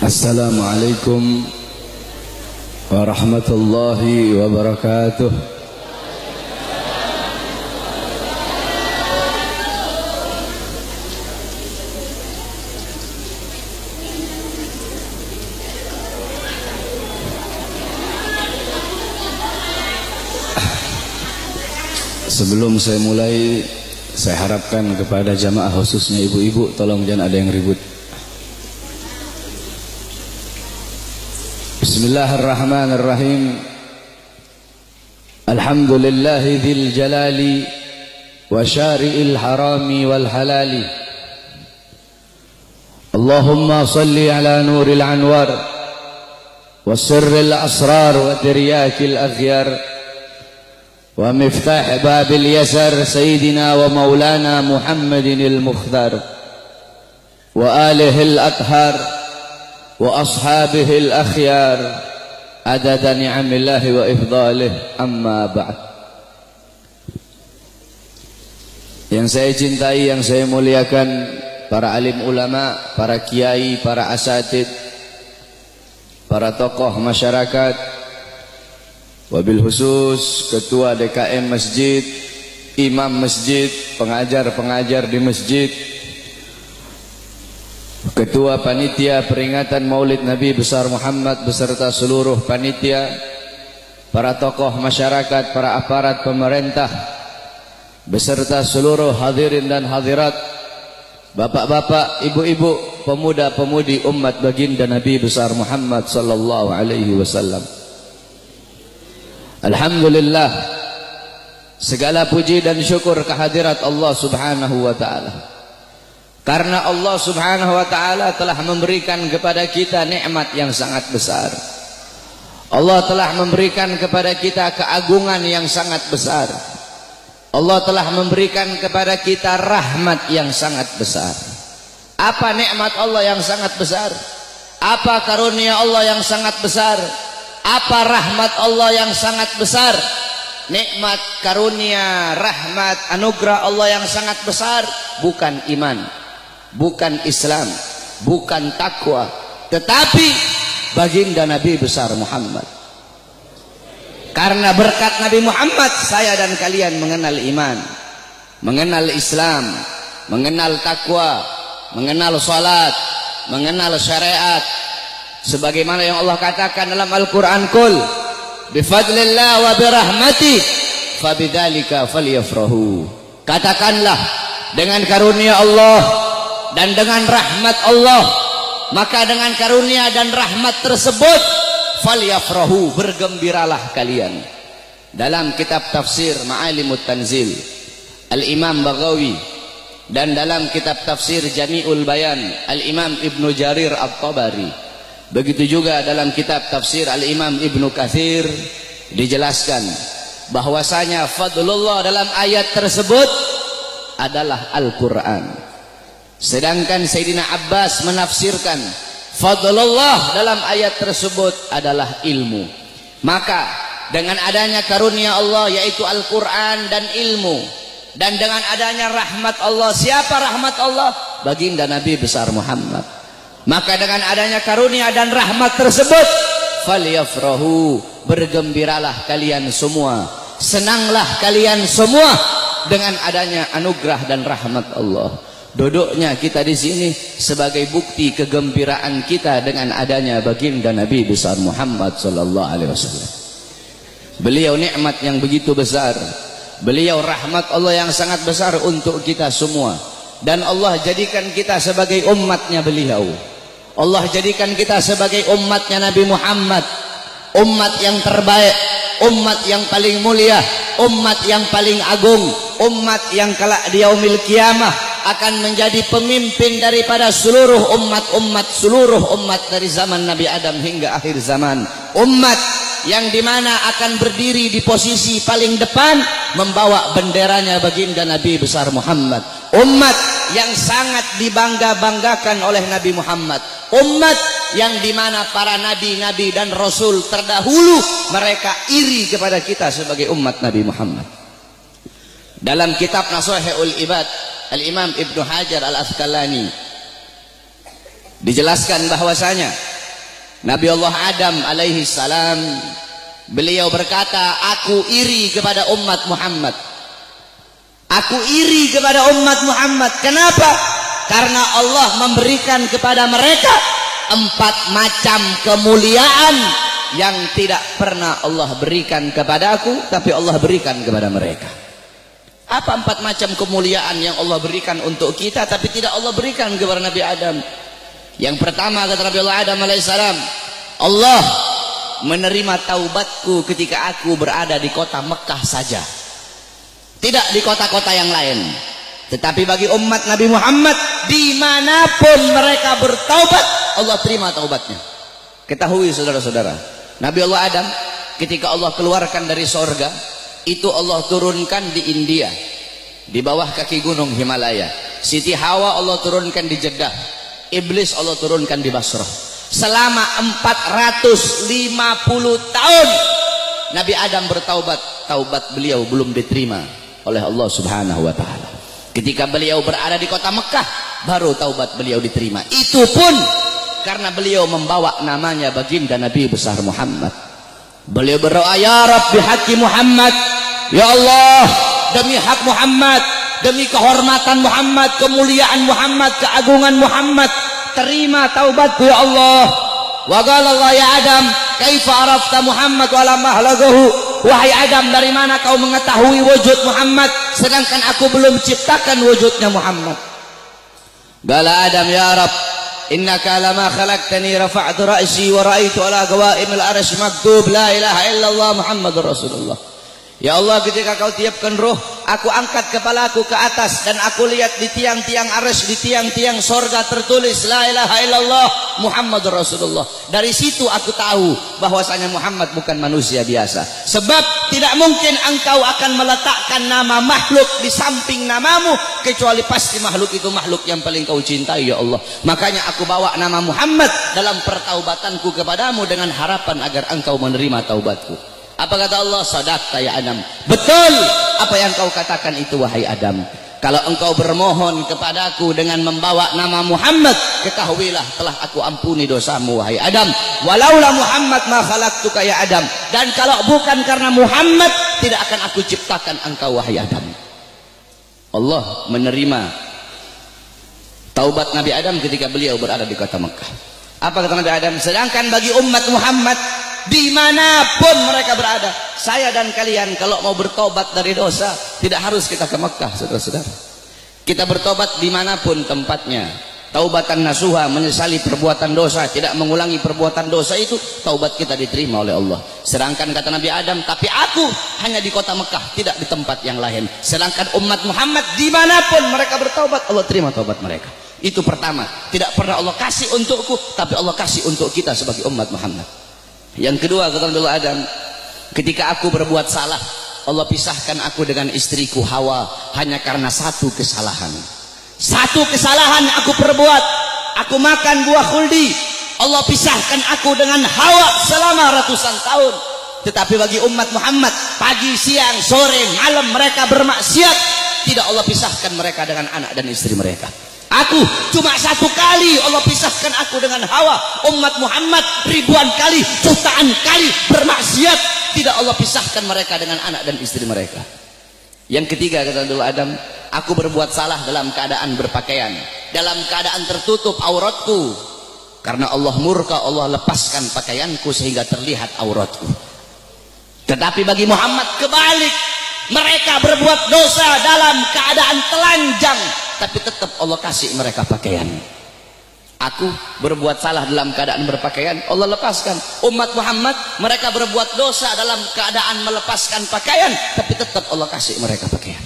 Assalamualaikum warahmatullahi wabarakatuh. Sebelum saya mulai, saya harapkan kepada jamaah khususnya ibu-ibu, tolong jangan ada yang ribut. Bismillahirrahmanirrahim. Alhamdulillahi dzil jalali wa syari'il harami wal halali. Allahumma salli ala nuril anwar wa sirril asrar wa tiryakil aghyar wa miftah babil yasar sayyidina wa maulana Muhammadinil Mukhtar wa alihil athhar wa ashabihil akhyar adada ni'amillahi wa ifdalih, amma ba'd. Yang saya cintai, yang saya muliakan, para alim ulama, para kiai, para asatid, para tokoh masyarakat, wabil khusus ketua DKM masjid, imam masjid, pengajar-pengajar di masjid, ketua panitia peringatan Maulid Nabi besar Muhammad beserta seluruh panitia, para tokoh masyarakat, para aparat pemerintah beserta seluruh hadirin dan hadirat, bapak-bapak, ibu-ibu, pemuda-pemudi umat baginda Nabi besar Muhammad sallallahu alaihi wasallam. Alhamdulillah, segala puji dan syukur kehadirat Allah subhanahu wa ta'ala. Karena Allah subhanahu wa ta'ala telah memberikan kepada kita nikmat yang sangat besar. Allah telah memberikan kepada kita keagungan yang sangat besar. Allah telah memberikan kepada kita rahmat yang sangat besar. Apa nikmat Allah yang sangat besar? Apa karunia Allah yang sangat besar? Apa rahmat Allah yang sangat besar? Nikmat, karunia, rahmat, anugerah Allah yang sangat besar bukan iman, bukan Islam, bukan takwa, tetapi baginda Nabi besar Muhammad. Karena berkat Nabi Muhammad, saya dan kalian mengenal iman, mengenal Islam, mengenal takwa, mengenal salat, mengenal syariat. Sebagaimana yang Allah katakan dalam Al-Quran, Qul bifadlillah wa birahmati fabidzalika falyafrahu. Katakanlah, dengan karunia Allah dan dengan rahmat Allah, maka dengan karunia dan rahmat tersebut falyafrahu, bergembiralah kalian. Dalam kitab tafsir Ma'alimut Tanzil Al-Imam Baghawi, dan dalam kitab tafsir Jami'ul Bayan Al-Imam Ibnu Jarir At-Tabari, begitu juga dalam kitab tafsir Al-Imam Ibnu Katsir, dijelaskan bahwasanya fadlullah dalam ayat tersebut adalah Al-Quran. Sedangkan Sayyidina Abbas menafsirkan fadlullah dalam ayat tersebut adalah ilmu. Maka dengan adanya karunia Allah yaitu Al-Quran dan ilmu, dan dengan adanya rahmat Allah, siapa rahmat Allah? Baginda Nabi besar Muhammad. Maka dengan adanya karunia dan rahmat tersebut falyafrahu, bergembiralah kalian semua, senanglah kalian semua dengan adanya anugerah dan rahmat Allah. Duduknya kita di sini sebagai bukti kegembiraan kita dengan adanya baginda Nabi besar Muhammad sallallahu alaihi wasallam. Beliau nikmat yang begitu besar, beliau rahmat Allah yang sangat besar untuk kita semua, dan Allah jadikan kita sebagai umatnya beliau. Allah jadikan kita sebagai umatnya Nabi Muhammad, umat yang terbaik, umat yang paling mulia, umat yang paling agung, umat yang kelak di yaumil kiamah akan menjadi pemimpin daripada seluruh umat dari zaman Nabi Adam hingga akhir zaman. Umat yang dimana akan berdiri di posisi paling depan membawa benderanya baginda Nabi besar Muhammad. Umat yang sangat dibangga-banggakan oleh Nabi Muhammad. Umat yang dimana para nabi-nabi dan rasul terdahulu mereka iri kepada kita sebagai umat Nabi Muhammad. Dalam kitab Nashihul Ibad Al-Imam Ibnu Hajar Al-Asqalani dijelaskan bahwasanya Nabi Allah Adam alaihi salam, beliau berkata, aku iri kepada umat Muhammad. Aku iri kepada umat Muhammad. Kenapa? Karena Allah memberikan kepada mereka 4 macam kemuliaan yang tidak pernah Allah berikan kepada aku, tapi Allah berikan kepada mereka. Apa 4 macam kemuliaan yang Allah berikan untuk kita tapi tidak Allah berikan kepada Nabi Adam? Yang pertama, kata Nabi Allah Adam alaihissalam, Allah menerima taubatku ketika aku berada di kota Mekah saja, tidak di kota-kota yang lain. Tetapi bagi umat Nabi Muhammad, dimanapun mereka bertaubat, Allah terima taubatnya. Ketahui saudara-saudara, Nabi Allah Adam ketika Allah keluarkan dari sorga, itu Allah turunkan di India, di bawah kaki gunung Himalaya. Siti Hawa Allah turunkan di Jeddah, Iblis Allah turunkan di Basrah. Selama 450 tahun Nabi Adam bertaubat, taubat beliau belum diterima oleh Allah Subhanahu wa taala. Ketika beliau berada di kota Mekah, baru taubat beliau diterima. Itu pun karena beliau membawa namanya baginda Nabi besar Muhammad. Beliau berdoa, ya Rabb bihaqqi Muhammad, ya Allah, demi hak Muhammad, demi kehormatan Muhammad, kemuliaan Muhammad, keagungan Muhammad, terima taubatku ya Allah. Wa qala Allah ya Adam, kaifa arafta Muhammad wa lam ahlagahu? Wahai Adam, dari mana kau mengetahui wujud Muhammad sedangkan aku belum ciptakan wujudnya Muhammad? Qala Adam, ya Rabb, innaka lama khalaqtani rafa'tu ra'si wa ra'aitu ala qawaimil arsy maktub la ilaha illallah Muhammadur Rasulullah. Ya Allah, ketika kau tiupkan ruh, aku angkat kepalaku ke atas dan aku lihat di tiang-tiang arsy, di tiang-tiang sorga tertulis la ilaha illallah Muhammadur Rasulullah. Dari situ aku tahu bahwasanya Muhammad bukan manusia biasa. Sebab tidak mungkin engkau akan meletakkan nama makhluk di samping namamu, kecuali pasti makhluk itu makhluk yang paling kau cintai ya Allah. Makanya aku bawa nama Muhammad dalam pertaubatanku kepadamu dengan harapan agar engkau menerima taubatku. Apa kata Allah? Sadaqta ya Adam. Betul apa yang kau katakan itu wahai Adam. Kalau engkau bermohon kepadaku dengan membawa nama Muhammad, ketahuilah telah aku ampuni dosamu wahai Adam. Walaula Muhammad ma khalaqtuka ya Adam. Dan kalau bukan karena Muhammad, tidak akan aku ciptakan engkau wahai Adam. Allah menerima taubat Nabi Adam ketika beliau berada di kota Mekah. Apa kata Nabi Adam? Sedangkan bagi umat Muhammad, dimanapun mereka berada, saya dan kalian kalau mau bertobat dari dosa, tidak harus kita ke Mekah, saudara-saudara. Kita bertobat dimanapun tempatnya. Taubatan nasuha, menyesali perbuatan dosa, tidak mengulangi perbuatan dosa, itu taubat kita diterima oleh Allah. Sedangkan kata Nabi Adam, tapi aku hanya di kota Mekah, tidak di tempat yang lain. Sedangkan umat Muhammad dimanapun mereka bertaubat, Allah terima taubat mereka. Itu pertama, tidak pernah Allah kasih untukku, tapi Allah kasih untuk kita sebagai umat Muhammad. Yang kedua, kata Nabi Adam, ketika aku berbuat salah, Allah pisahkan aku dengan istriku Hawa hanya karena satu kesalahan. Satu kesalahan aku perbuat, aku makan buah khuldi, Allah pisahkan aku dengan Hawa selama ratusan tahun. Tetapi bagi umat Muhammad, pagi, siang, sore, malam mereka bermaksiat, tidak Allah pisahkan mereka dengan anak dan istri mereka. Aku cuma satu kali Allah pisahkan aku dengan Hawa. Umat Muhammad ribuan kali, jutaan kali bermaksiat, tidak Allah pisahkan mereka dengan anak dan istri mereka. Yang ketiga, kata Nabi Adam, aku berbuat salah dalam keadaan berpakaian, dalam keadaan tertutup auratku. Karena Allah murka, Allah lepaskan pakaianku sehingga terlihat auratku. Tetapi bagi Muhammad kebalik, mereka berbuat dosa dalam keadaan telanjang, tapi tetap Allah kasih mereka pakaian. Aku berbuat salah dalam keadaan berpakaian, Allah lepaskan. Umat Muhammad, mereka berbuat dosa dalam keadaan melepaskan pakaian, tapi tetap Allah kasih mereka pakaian.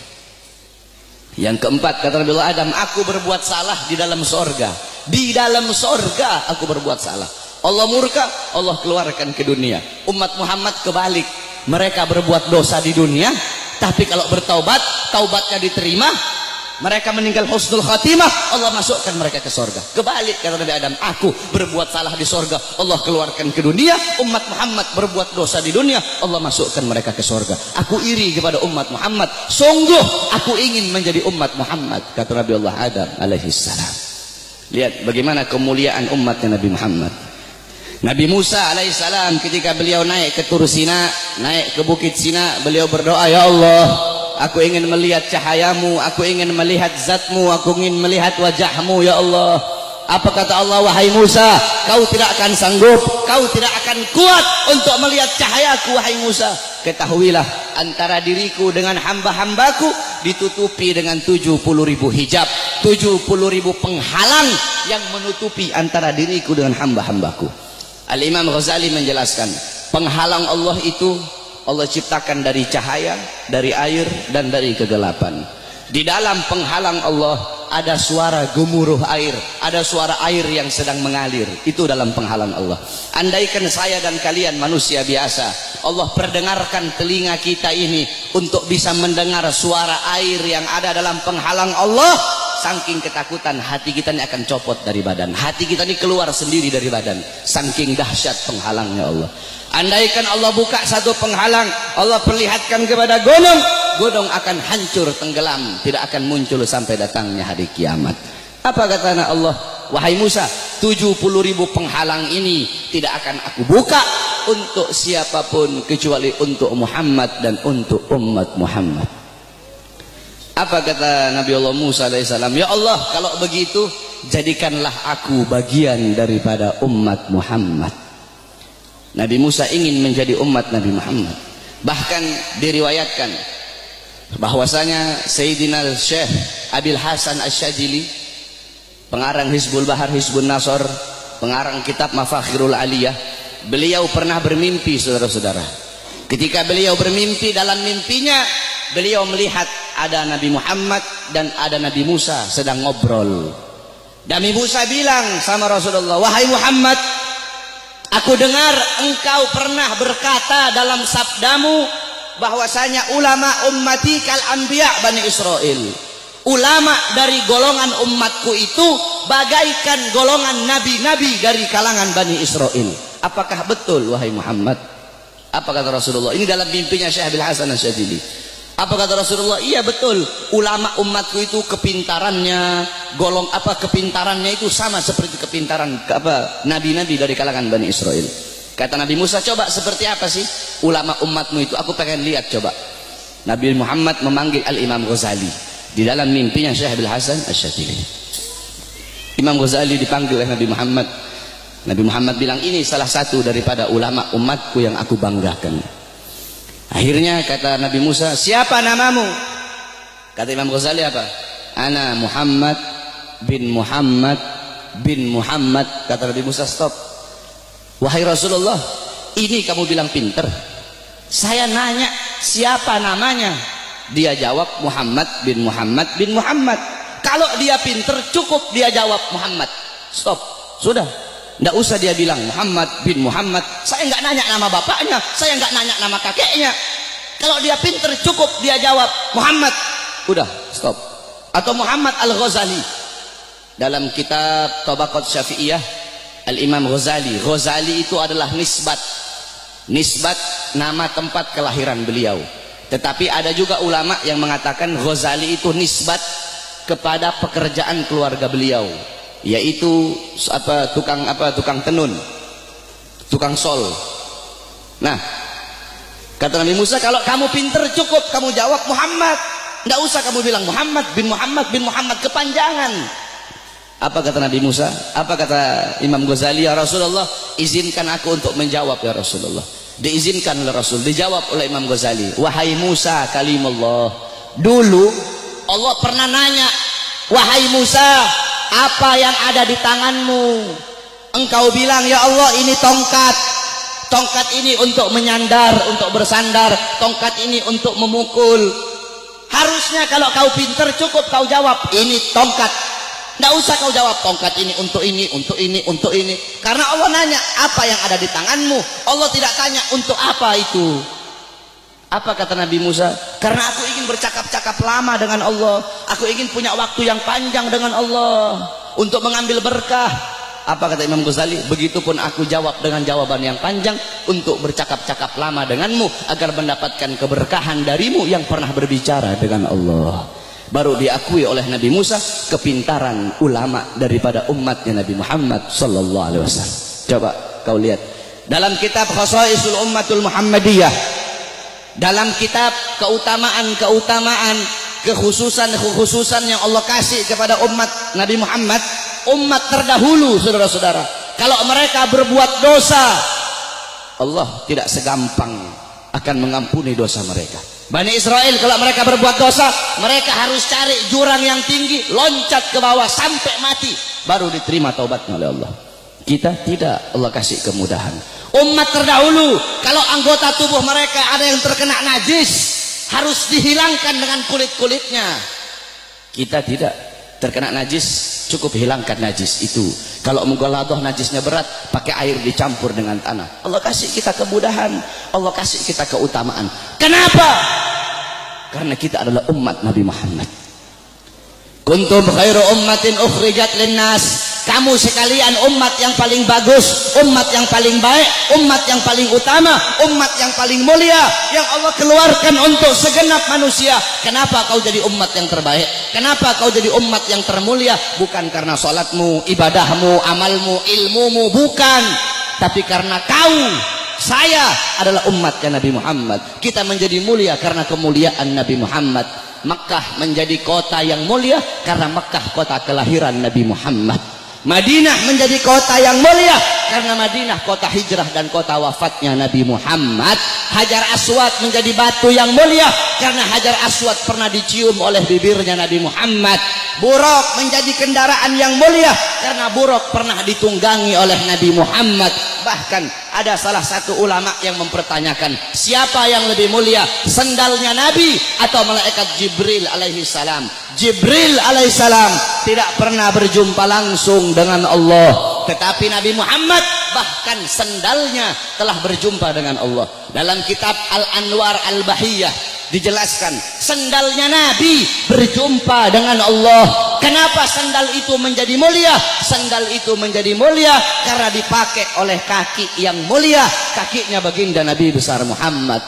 Yang keempat, kata Nabi Adam, aku berbuat salah di dalam sorga. Di dalam sorga aku berbuat salah. Allah murka, Allah keluarkan ke dunia. Umat Muhammad kebalik, mereka berbuat dosa di dunia, tapi kalau bertaubat, taubatnya diterima, mereka meninggal husnul khatimah, Allah masukkan mereka ke sorga. Kebalik, kata Nabi Adam, aku berbuat salah di sorga, Allah keluarkan ke dunia. Umat Muhammad berbuat dosa di dunia, Allah masukkan mereka ke sorga. Aku iri kepada umat Muhammad, sungguh aku ingin menjadi umat Muhammad, kata Nabi Allah Adam alaihissalam. Lihat bagaimana kemuliaan umatnya Nabi Muhammad. Nabi Musa alaihissalam ketika beliau naik ke Tur Sina, naik ke Bukit Sina, beliau berdoa, ya Allah, aku ingin melihat cahayamu, aku ingin melihat zatmu, aku ingin melihat wajahmu ya Allah. Apa kata Allah? Wahai Musa, kau tidak akan sanggup, kau tidak akan kuat untuk melihat cahayaku wahai Musa. Ketahuilah, antara diriku dengan hamba-hambaku ditutupi dengan 70.000 hijab, 70.000 penghalang yang menutupi antara diriku dengan hamba-hambaku. Al-Imam Ghazali menjelaskan, penghalang Allah itu Allah ciptakan dari cahaya, dari air, dan dari kegelapan. Di dalam penghalang Allah ada suara gemuruh air, ada suara air yang sedang mengalir. Itu dalam penghalang Allah. Andaikan saya dan kalian manusia biasa, Allah perdengarkan telinga kita ini untuk bisa mendengar suara air yang ada dalam penghalang Allah, saking ketakutan hati kita ini akan copot dari badan, hati kita ini keluar sendiri dari badan, saking dahsyat penghalangnya Allah. Andaikan Allah buka satu penghalang, Allah perlihatkan kepada gunung, gunung akan hancur tenggelam, tidak akan muncul sampai datangnya hari kiamat. Apa kata Allah? Wahai Musa, 70.000 penghalang ini tidak akan aku buka untuk siapapun kecuali untuk Muhammad dan untuk umat Muhammad. Apa kata Nabi Allah Musa alaihissalam? Ya Allah, kalau begitu jadikanlah aku bagian daripada umat Muhammad. Nabi Musa ingin menjadi umat Nabi Muhammad. Bahkan diriwayatkan bahwasanya Sayyidina Syekh Abil Hasan Asyadzili, pengarang Hizbul Bahar, Hizbun Nasr, pengarang kitab Mafakhirul Aliyah, beliau pernah bermimpi, saudara-saudara. Ketika beliau bermimpi, dalam mimpinya beliau melihat ada Nabi Muhammad dan ada Nabi Musa sedang ngobrol. Nabi Musa bilang sama Rasulullah, wahai Muhammad, aku dengar engkau pernah berkata dalam sabdamu bahwasanya ulama ummati kal anbiya Bani Israel. Ulama dari golongan umatku itu bagaikan golongan nabi-nabi dari kalangan Bani Israel. Apakah betul wahai Muhammad? Apa kata Rasulullah? Ini dalam mimpinya Syekh Abil Hasan Asyadzili. Apa kata Rasulullah? Iya betul, ulama umatku itu kepintarannya kepintarannya itu sama seperti kepintaran nabi-nabi dari kalangan Bani Israel. Kata Nabi Musa, coba seperti apa sih ulama umatmu itu? Aku pengen lihat coba. Nabi Muhammad memanggil Al-Imam Ghazali di dalam mimpinya Syekh Abil Hasan Asyadzili. Imam Ghazali dipanggil oleh Nabi Muhammad. Nabi Muhammad bilang, ini salah satu daripada ulama umatku yang aku banggakan. Akhirnya kata Nabi Musa, siapa namamu? Kata Imam Ghazali apa? Ana Muhammad bin Muhammad bin Muhammad. Kata Nabi Musa, stop. Wahai Rasulullah, ini kamu bilang pinter. Saya nanya siapa namanya? Dia jawab Muhammad bin Muhammad bin Muhammad. Kalau dia pinter cukup dia jawab Muhammad. Stop. Sudah. Nggak usah dia bilang Muhammad bin Muhammad. Saya nggak nanya nama bapaknya, saya nggak nanya nama kakeknya. Kalau dia pinter cukup dia jawab Muhammad. Udah, stop. Atau Muhammad Al-Ghazali. Dalam kitab Tabaqat Syafi'iyah, Al-Imam Ghazali. Ghazali itu adalah nisbat. Nisbat nama tempat kelahiran beliau. Tetapi ada juga ulama yang mengatakan Ghazali itu nisbat kepada pekerjaan keluarga beliau, yaitu tukang tenun, tukang sol. Nah, kata Nabi Musa, kalau kamu pinter cukup kamu jawab Muhammad, nggak usah kamu bilang Muhammad bin Muhammad bin Muhammad, kepanjangan. Apa kata Nabi Musa? Apa kata Imam Ghazali? Ya Rasulullah, izinkan aku untuk menjawab ya Rasulullah. Diizinkan oleh Rasul, dijawab oleh Imam Ghazali, wahai Musa kalimullah. Dulu Allah pernah nanya, wahai Musa, apa yang ada di tanganmu? Engkau bilang, ya Allah ini tongkat. Tongkat ini untuk menyandar, untuk bersandar. Tongkat ini untuk memukul. Harusnya kalau kau pinter cukup kau jawab, ini tongkat. Nggak usah kau jawab tongkat ini untuk ini, untuk ini, untuk ini. Karena Allah nanya, apa yang ada di tanganmu? Allah tidak tanya untuk apa itu. Apa kata Nabi Musa? Karena aku ingin bercakap-cakap lama dengan Allah. Aku ingin punya waktu yang panjang dengan Allah untuk mengambil berkah. Apa kata Imam Ghazali? Begitupun aku jawab dengan jawaban yang panjang untuk bercakap-cakap lama denganmu agar mendapatkan keberkahan darimu yang pernah berbicara dengan Allah. Baru diakui oleh Nabi Musa kepintaran ulama daripada umatnya Nabi Muhammad sallallahu alaihi wasallam. Coba kau lihat dalam kitab Khasaisul Ummatul Muhammadiyah, dalam kitab keutamaan-keutamaan, kekhususan yang Allah kasih kepada umat Nabi Muhammad, umat terdahulu, saudara-saudara. Kalau mereka berbuat dosa, Allah tidak segampang akan mengampuni dosa mereka. Bani Israel kalau mereka berbuat dosa, mereka harus cari jurang yang tinggi, loncat ke bawah sampai mati, baru diterima taubatnya oleh Allah. Kita tidak, Allah kasih kemudahan. Umat terdahulu kalau anggota tubuh mereka ada yang terkena najis, harus dihilangkan dengan kulit-kulitnya. Kita tidak, terkena najis cukup hilangkan najis itu. Kalau mughaladhah najisnya berat, pakai air dicampur dengan tanah. Allah kasih kita kemudahan, Allah kasih kita keutamaan. Kenapa? Karena kita adalah umat Nabi Muhammad. Kuntum khairu ummatin ukhrijat linnas. Kamu sekalian umat yang paling bagus, umat yang paling baik, umat yang paling utama, umat yang paling mulia, yang Allah keluarkan untuk segenap manusia. Kenapa kau jadi umat yang terbaik? Kenapa kau jadi umat yang termulia? Bukan karena salatmu, ibadahmu, amalmu, ilmumu, bukan. Tapi karena kau, saya adalah umatnya Nabi Muhammad. Kita menjadi mulia karena kemuliaan Nabi Muhammad. Makkah menjadi kota yang mulia karena Makkah kota kelahiran Nabi Muhammad. Madinah menjadi kota yang mulia karena Madinah kota hijrah dan kota wafatnya Nabi Muhammad. Hajar Aswad menjadi batu yang mulia karena Hajar Aswad pernah dicium oleh bibirnya Nabi Muhammad. Buraq menjadi kendaraan yang mulia karena Buraq pernah ditunggangi oleh Nabi Muhammad. Bahkan ada salah satu ulama yang mempertanyakan, siapa yang lebih mulia, sendalnya Nabi atau malaikat Jibril alaihi salam? Jibril alaihi salam tidak pernah berjumpa langsung dengan Allah, tetapi Nabi Muhammad bahkan sendalnya telah berjumpa dengan Allah. Dalam kitab Al-Anwar Al-Bahiyah dijelaskan, sendalnya Nabi berjumpa dengan Allah. Kenapa sandal itu menjadi mulia? Sandal itu menjadi mulia karena dipakai oleh kaki yang mulia, kakinya baginda Nabi besar Muhammad.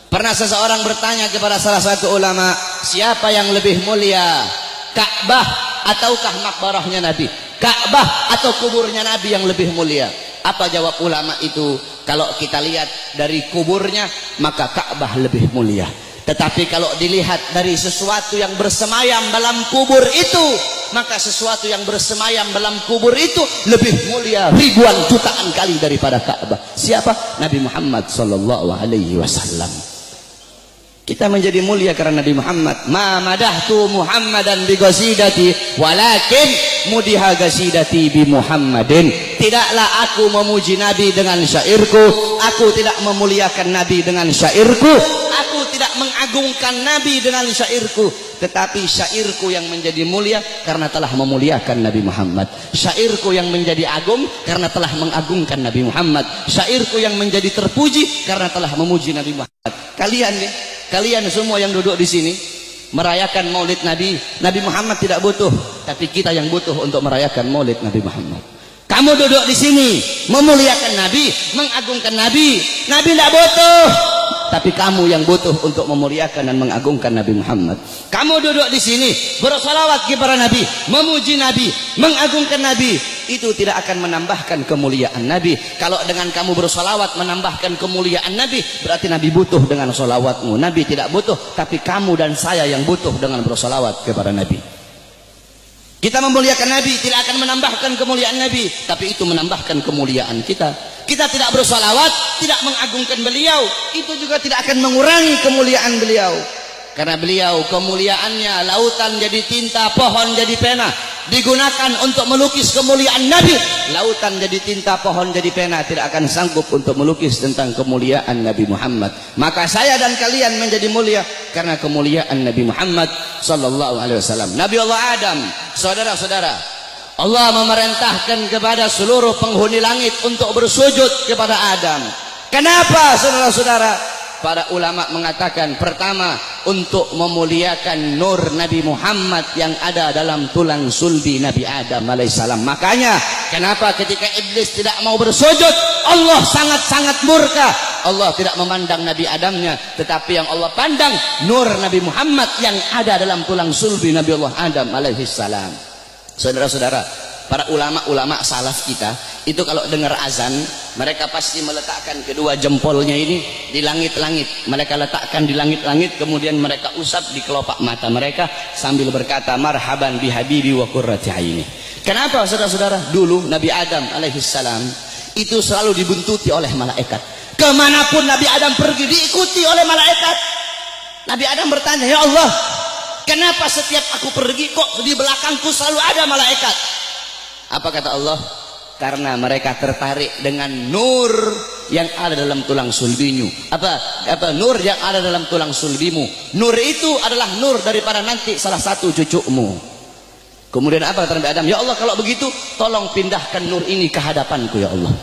Pernah seseorang bertanya kepada salah satu ulama, siapa yang lebih mulia, Ka'bah ataukah makbarahnya Nabi? Ka'bah atau kuburnya Nabi yang lebih mulia? Apa jawab ulama itu? Kalau kita lihat dari kuburnya, maka Ka'bah lebih mulia. Tetapi kalau dilihat dari sesuatu yang bersemayam dalam kubur itu, maka sesuatu yang bersemayam dalam kubur itu lebih mulia ribuan jutaan kali daripada Ka'bah. Siapa? Nabi Muhammad sallallahu alaihi wasallam. Kita menjadi mulia karena Nabi Muhammad. Ma madahtu Muhammadan bi qasidati walakin mudiha qasidati bi Muhammadin. Tidaklah aku memuji Nabi dengan syairku, aku tidak memuliakan Nabi dengan syairku, aku tidak mengagungkan Nabi dengan syairku, tetapi syairku yang menjadi mulia karena telah memuliakan Nabi Muhammad. Syairku yang menjadi agung karena telah mengagungkan Nabi Muhammad. Syairku yang menjadi terpuji karena telah memuji Nabi Muhammad. Kalian nih, kalian semua yang duduk di sini merayakan Maulid Nabi. Nabi Muhammad tidak butuh, tapi kita yang butuh untuk merayakan Maulid Nabi Muhammad. Kamu duduk di sini memuliakan Nabi, mengagungkan Nabi. Nabi tidak butuh, tapi kamu yang butuh untuk memuliakan dan mengagungkan Nabi Muhammad. Kamu duduk di sini bersolawat kepada Nabi, memuji Nabi, mengagungkan Nabi. Itu tidak akan menambahkan kemuliaan Nabi. Kalau dengan kamu bersolawat menambahkan kemuliaan Nabi, berarti Nabi butuh dengan solawatmu. Nabi tidak butuh, tapi kamu dan saya yang butuh dengan bersolawat kepada Nabi. Kita memuliakan Nabi tidak akan menambahkan kemuliaan Nabi, tapi itu menambahkan kemuliaan kita. Kita tidak bersolawat, tidak mengagungkan beliau, itu juga tidak akan mengurangi kemuliaan beliau. Karena beliau kemuliaannya lautan jadi tinta, pohon jadi pena, digunakan untuk melukis kemuliaan Nabi. Lautan jadi tinta, pohon jadi pena, tidak akan sanggup untuk melukis tentang kemuliaan Nabi Muhammad. Maka saya dan kalian menjadi mulia karena kemuliaan Nabi Muhammad sallallahu alaihi wasallam. Nabi Allah Adam, saudara-saudara, Allah memerintahkan kepada seluruh penghuni langit untuk bersujud kepada Adam. Kenapa, saudara-saudara? Para ulama mengatakan, pertama, untuk memuliakan nur Nabi Muhammad yang ada dalam tulang sulbi Nabi Adam alaihissalam. Makanya kenapa ketika iblis tidak mau bersujud, Allah sangat-sangat murka. Allah tidak memandang Nabi Adamnya, tetapi yang Allah pandang nur Nabi Muhammad yang ada dalam tulang sulbi Nabi Allah Adam alaihissalam. Saudara-saudara, para ulama-ulama salaf kita itu kalau dengar azan, mereka pasti meletakkan kedua jempolnya ini di langit-langit. Mereka letakkan di langit-langit, kemudian mereka usap di kelopak mata mereka sambil berkata, marhaban bihabibi wa qurrati aini. Kenapa saudara-saudara? Dulu Nabi Adam alaihissalam itu selalu dibuntuti oleh malaikat. Kemanapun Nabi Adam pergi diikuti oleh malaikat. Nabi Adam bertanya, ya Allah, kenapa setiap aku pergi kok di belakangku selalu ada malaikat? Apa kata Allah? Karena mereka tertarik dengan nur yang ada dalam tulang sulbimu. Apa nur yang ada dalam tulang sulbimu? Nur itu adalah nur daripada nanti salah satu cucumu. Kemudian apa kata Nabi Adam? Ya Allah, kalau begitu tolong pindahkan nur ini ke hadapanku ya Allah.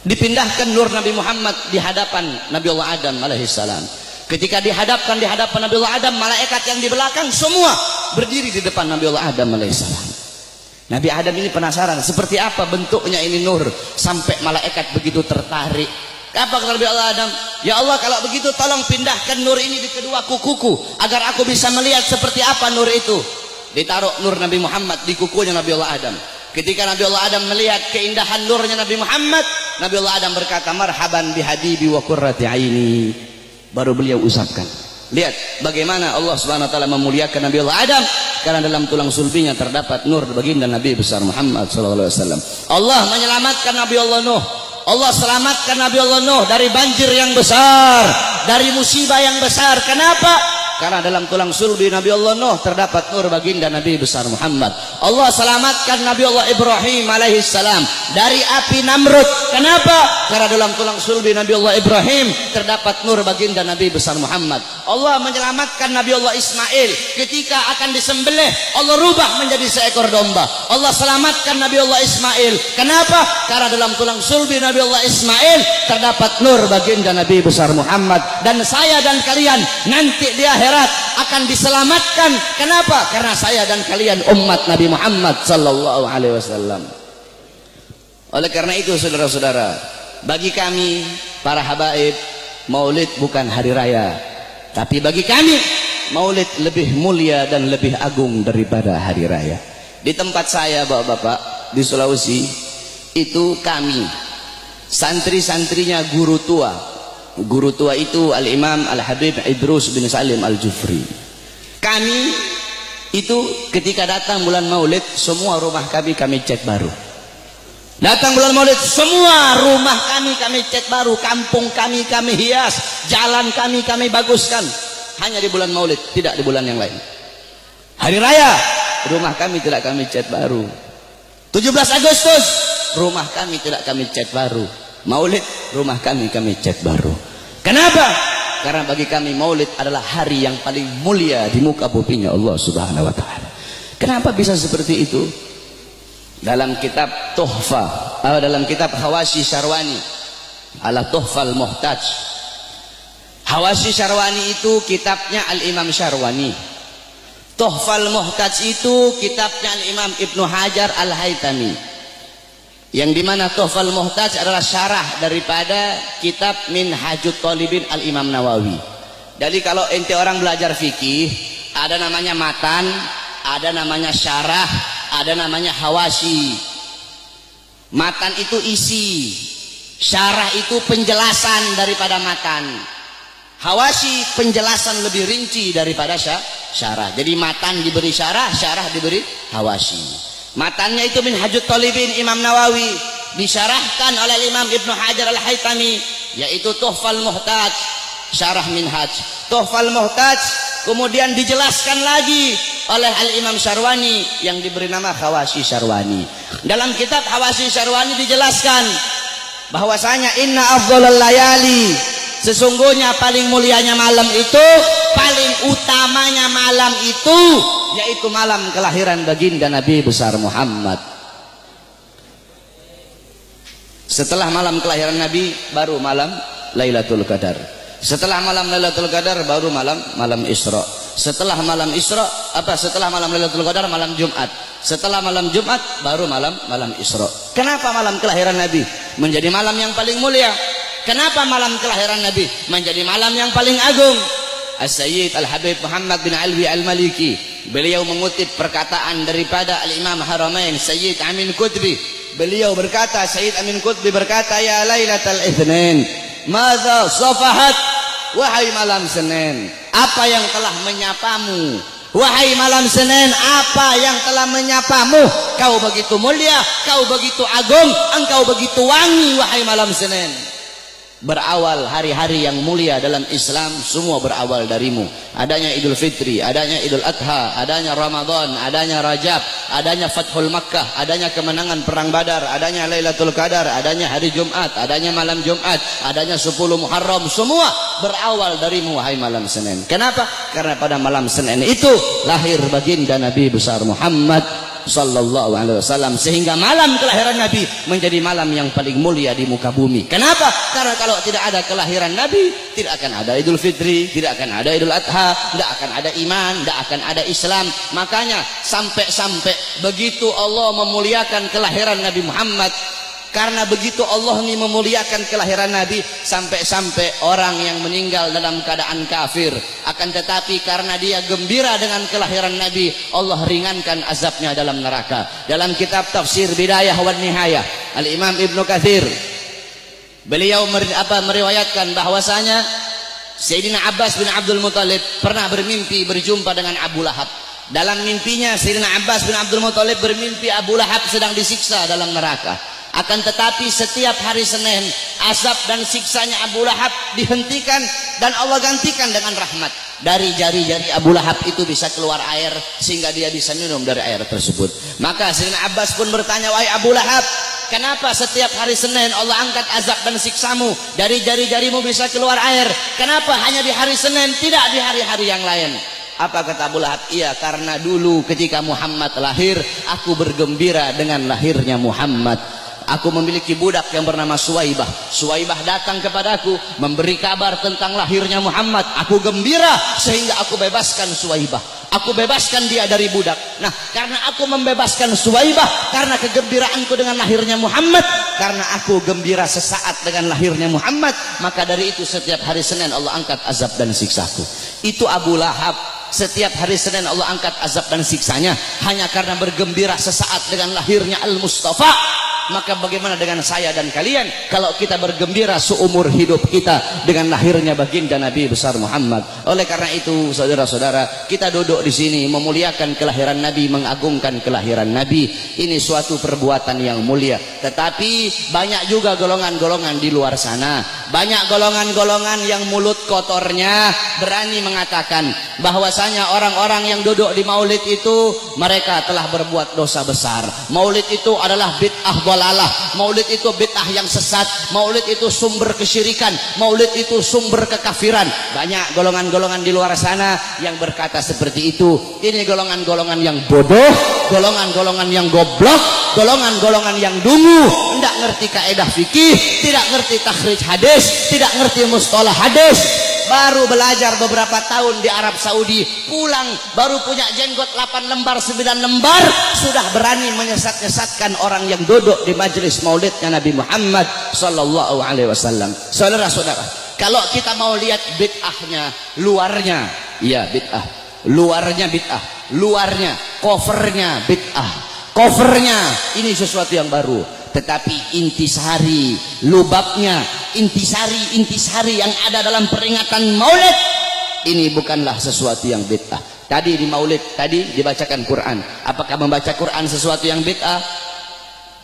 Dipindahkan nur Nabi Muhammad di hadapan Nabi Allah Adam alaihissalam. Ketika dihadapkan di hadapan Nabi Allah Adam, malaikat yang di belakang semua berdiri di depan Nabi Allah Adam alaihissalam. Nabi Adam ini penasaran seperti apa bentuknya ini nur sampai malaikat begitu tertarik. Apa kata Nabi Allah Adam? Ya Allah, kalau begitu tolong pindahkan nur ini di kedua kukuku agar aku bisa melihat seperti apa nur itu. Ditaruh nur Nabi Muhammad di kukunya Nabi Allah Adam. Ketika Nabi Allah Adam melihat keindahan nurnya Nabi Muhammad, Nabi Allah Adam berkata, marhaban bihabibi wa qurrati aini. Baru beliau usapkan. Lihat bagaimana Allah Subhanahu wa taala memuliakan Nabi Allah Adam, karena dalam tulang sulbinya terdapat nur baginda Nabi besar Muhammad sallallahu alaihi wasallam. Allah menyelamatkan Nabi Allah Nuh. Allah selamatkan Nabi Allah Nuh dari banjir yang besar, dari musibah yang besar. Kenapa? Karena dalam tulang sulbi Nabi Allah Nuh terdapat nur baginda Nabi besar Muhammad. Allah selamatkan Nabi Allah Ibrahim alaihissalam dari api Namrud. Kenapa? Karena dalam tulang sulbi Nabi Allah Ibrahim terdapat nur baginda Nabi besar Muhammad. Allah menyelamatkan Nabi Allah Ismail ketika akan disembelih, Allah rubah menjadi seekor domba. Allah selamatkan Nabi Allah Ismail. Kenapa? Karena dalam tulang sulbi Nabi Allah Ismail terdapat nur baginda Nabi besar Muhammad. Dan saya dan kalian nanti di akhirat akan diselamatkan. Kenapa? Karena saya dan kalian umat Nabi Muhammad sallallahu alaihi wasallam. Oleh karena itu saudara-saudara, bagi kami para habaib, Maulid bukan hari raya, tapi bagi kami Maulid lebih mulia dan lebih agung daripada hari raya. Di tempat saya bapak-bapak di Sulawesi itu kami santri-santrinya guru tua. Guru tua itu Al-Imam Al-Habib Idrus bin Salim Al-Jufri. Kami itu ketika datang bulan Maulid, semua rumah kami cat baru. Datang bulan Maulid, semua rumah kami cat baru, kampung kami hias, jalan kami baguskan. Hanya di bulan Maulid, tidak di bulan yang lain. Hari raya, rumah kami tidak kami cat baru. 17 Agustus, rumah kami tidak kami cat baru. Maulid, rumah kami cat baru. Kenapa? Karena bagi kami Maulid adalah hari yang paling mulia di muka bumi Allah Subhanahu wa taala. Kenapa bisa seperti itu? Dalam kitab Tuhfa, dalam kitab Hawashi Syarwani ala Tuhfal Muhtaj. Hawashi Syarwani itu kitabnya Al-Imam Syarwani. Tuhfal Muhtaj itu kitabnya Al-Imam Ibnu Hajar Al-Haytami. Yang dimana Tuhfal Muhtaj adalah syarah daripada kitab Minhajut Talibin Al-Imam Nawawi. Jadi kalau ente orang belajar fikih, ada namanya matan, ada namanya syarah, ada namanya hawashi. Matan itu isi, syarah itu penjelasan daripada matan, hawashi penjelasan lebih rinci daripada syarah. Jadi matan diberi syarah, syarah diberi hawashi. Matannya itu Minhajut Talibin Imam Nawawi, disyarahkan oleh Imam Ibnu Hajar Al-Haytami, yaitu Tuhfal Muhtaj, syarah Minhaj. Tuhfal Muhtaj kemudian dijelaskan lagi oleh Al-Imam Syarwani yang diberi nama Hawashi Syarwani. Dalam kitab Hawashi Syarwani dijelaskan bahwasanya inna afdhalal layali, sesungguhnya paling mulianya malam itu, paling utamanya malam itu, yaitu malam kelahiran baginda Nabi besar Muhammad. Setelah malam kelahiran Nabi baru malam Lailatul Qadar. Setelah malam Lailatul Qadar baru malam Isra. Setelah malam Isra setelah malam Lailatul Qadar malam Jumat. Setelah malam Jumat baru malam Isra. Kenapa malam kelahiran Nabi menjadi malam yang paling mulia? Kenapa malam kelahiran Nabi menjadi malam yang paling agung? As-Sayyid Al-Habib Muhammad bin Alwi Al-Maliki, beliau mengutip perkataan daripada Al-Imam Haramain Sayyid Amin Qutbi. beliau berkata, Sayyid Amin Qutbi berkata, ya Lailatul Itsnin, madza safahat, wahai malam Senin, apa yang telah menyapamu? Wahai malam Senin, apa yang telah menyapamu? Kau begitu mulia, kau begitu agung, engkau begitu wangi, wahai malam Senin. Berawal hari-hari yang mulia dalam Islam, semua berawal darimu. Adanya Idul Fitri, adanya Idul Adha, adanya Ramadan, adanya Rajab, adanya Fathul Makkah, adanya kemenangan Perang Badar, adanya Lailatul Qadar, adanya hari Jumat, adanya malam Jumat, adanya 10 Muharram, semua berawal darimu, wahai malam Senin. Kenapa? Karena pada malam Senin itu lahir baginda Nabi besar Muhammad sallallahu alaihi wasallam, sehingga malam kelahiran Nabi menjadi malam yang paling mulia di muka bumi. Kenapa? Karena kalau tidak ada kelahiran Nabi, tidak akan ada Idul Fitri, tidak akan ada Idul Adha, tidak akan ada iman, tidak akan ada Islam. Makanya sampai begitu Allah memuliakan kelahiran Nabi Muhammad, karena begitu Allah ini memuliakan kelahiran Nabi, sampai-sampai orang yang meninggal dalam keadaan kafir, akan tetapi karena dia gembira dengan kelahiran Nabi, Allah ringankan azabnya dalam neraka. Dalam kitab tafsir Bidayah wan Nihayah, Al-Imam Ibnu Katsir, beliau meriwayatkan bahwasanya Sayyidina Abbas bin Abdul Muthalib pernah bermimpi berjumpa dengan Abu Lahab. Dalam mimpinya Sayyidina Abbas bin Abdul Muthalib bermimpi Abu Lahab sedang disiksa dalam neraka. Akan tetapi setiap hari Senin, azab dan siksanya Abu Lahab dihentikan dan Allah gantikan dengan rahmat. Dari jari-jari Abu Lahab itu bisa keluar air sehingga dia bisa minum dari air tersebut. Maka Sayyidina Abbas pun bertanya, wahai Abu Lahab, kenapa setiap hari Senin Allah angkat azab dan siksamu? Dari jari-jarimu bisa keluar air. Kenapa hanya di hari Senin, tidak di hari-hari yang lain? Apa kata Abu Lahab? Iya, karena dulu ketika Muhammad lahir, aku bergembira dengan lahirnya Muhammad. Aku memiliki budak yang bernama Suwaibah. Suwaibah datang kepadaku memberi kabar tentang lahirnya Muhammad. Aku gembira sehingga aku bebaskan Suwaibah. Aku bebaskan dia dari budak. Nah, karena aku membebaskan Suwaibah, karena kegembiraanku dengan lahirnya Muhammad, karena aku gembira sesaat dengan lahirnya Muhammad, maka dari itu setiap hari Senin Allah angkat azab dan siksaku. Itu Abu Lahab. Setiap hari Senin Allah angkat azab dan siksanya hanya karena bergembira sesaat dengan lahirnya Al-Mustafa. Maka bagaimana dengan saya dan kalian kalau kita bergembira seumur hidup kita dengan lahirnya baginda Nabi besar Muhammad? Oleh karena itu, saudara-saudara, kita duduk di sini memuliakan kelahiran Nabi, mengagungkan kelahiran Nabi. Ini suatu perbuatan yang mulia. Tetapi banyak juga golongan-golongan di luar sana, banyak golongan-golongan yang mulut kotornya berani mengatakan bahwasanya orang-orang yang duduk di maulid itu mereka telah berbuat dosa besar. Maulid itu adalah bid'ah dalalah, maulid itu bid'ah yang sesat, maulid itu sumber kesyirikan, maulid itu sumber kekafiran. Banyak golongan-golongan di luar sana yang berkata seperti itu. Ini golongan-golongan yang bodoh, golongan-golongan yang goblok, golongan-golongan yang dungu, tidak ngerti kaidah fikih, tidak ngerti takhrij hadis, tidak ngerti mustalah hadis. Baru belajar beberapa tahun di Arab Saudi, pulang baru punya jenggot 8 lembar 9 lembar, sudah berani menyesat-nyesatkan orang yang duduk di majelis maulidnya Nabi Muhammad sallallahu alaihi wasallam. Saudara-saudara, kalau kita mau lihat bid'ahnya, luarnya ya bid'ah, luarnya bid'ah, luarnya covernya bid'ah, covernya ini sesuatu yang baru. Tetapi intisari, lubabnya, intisari yang ada dalam peringatan maulid, ini bukanlah sesuatu yang bid'ah. Tadi di maulid, tadi dibacakan Quran. Apakah membaca Quran sesuatu yang bid'ah?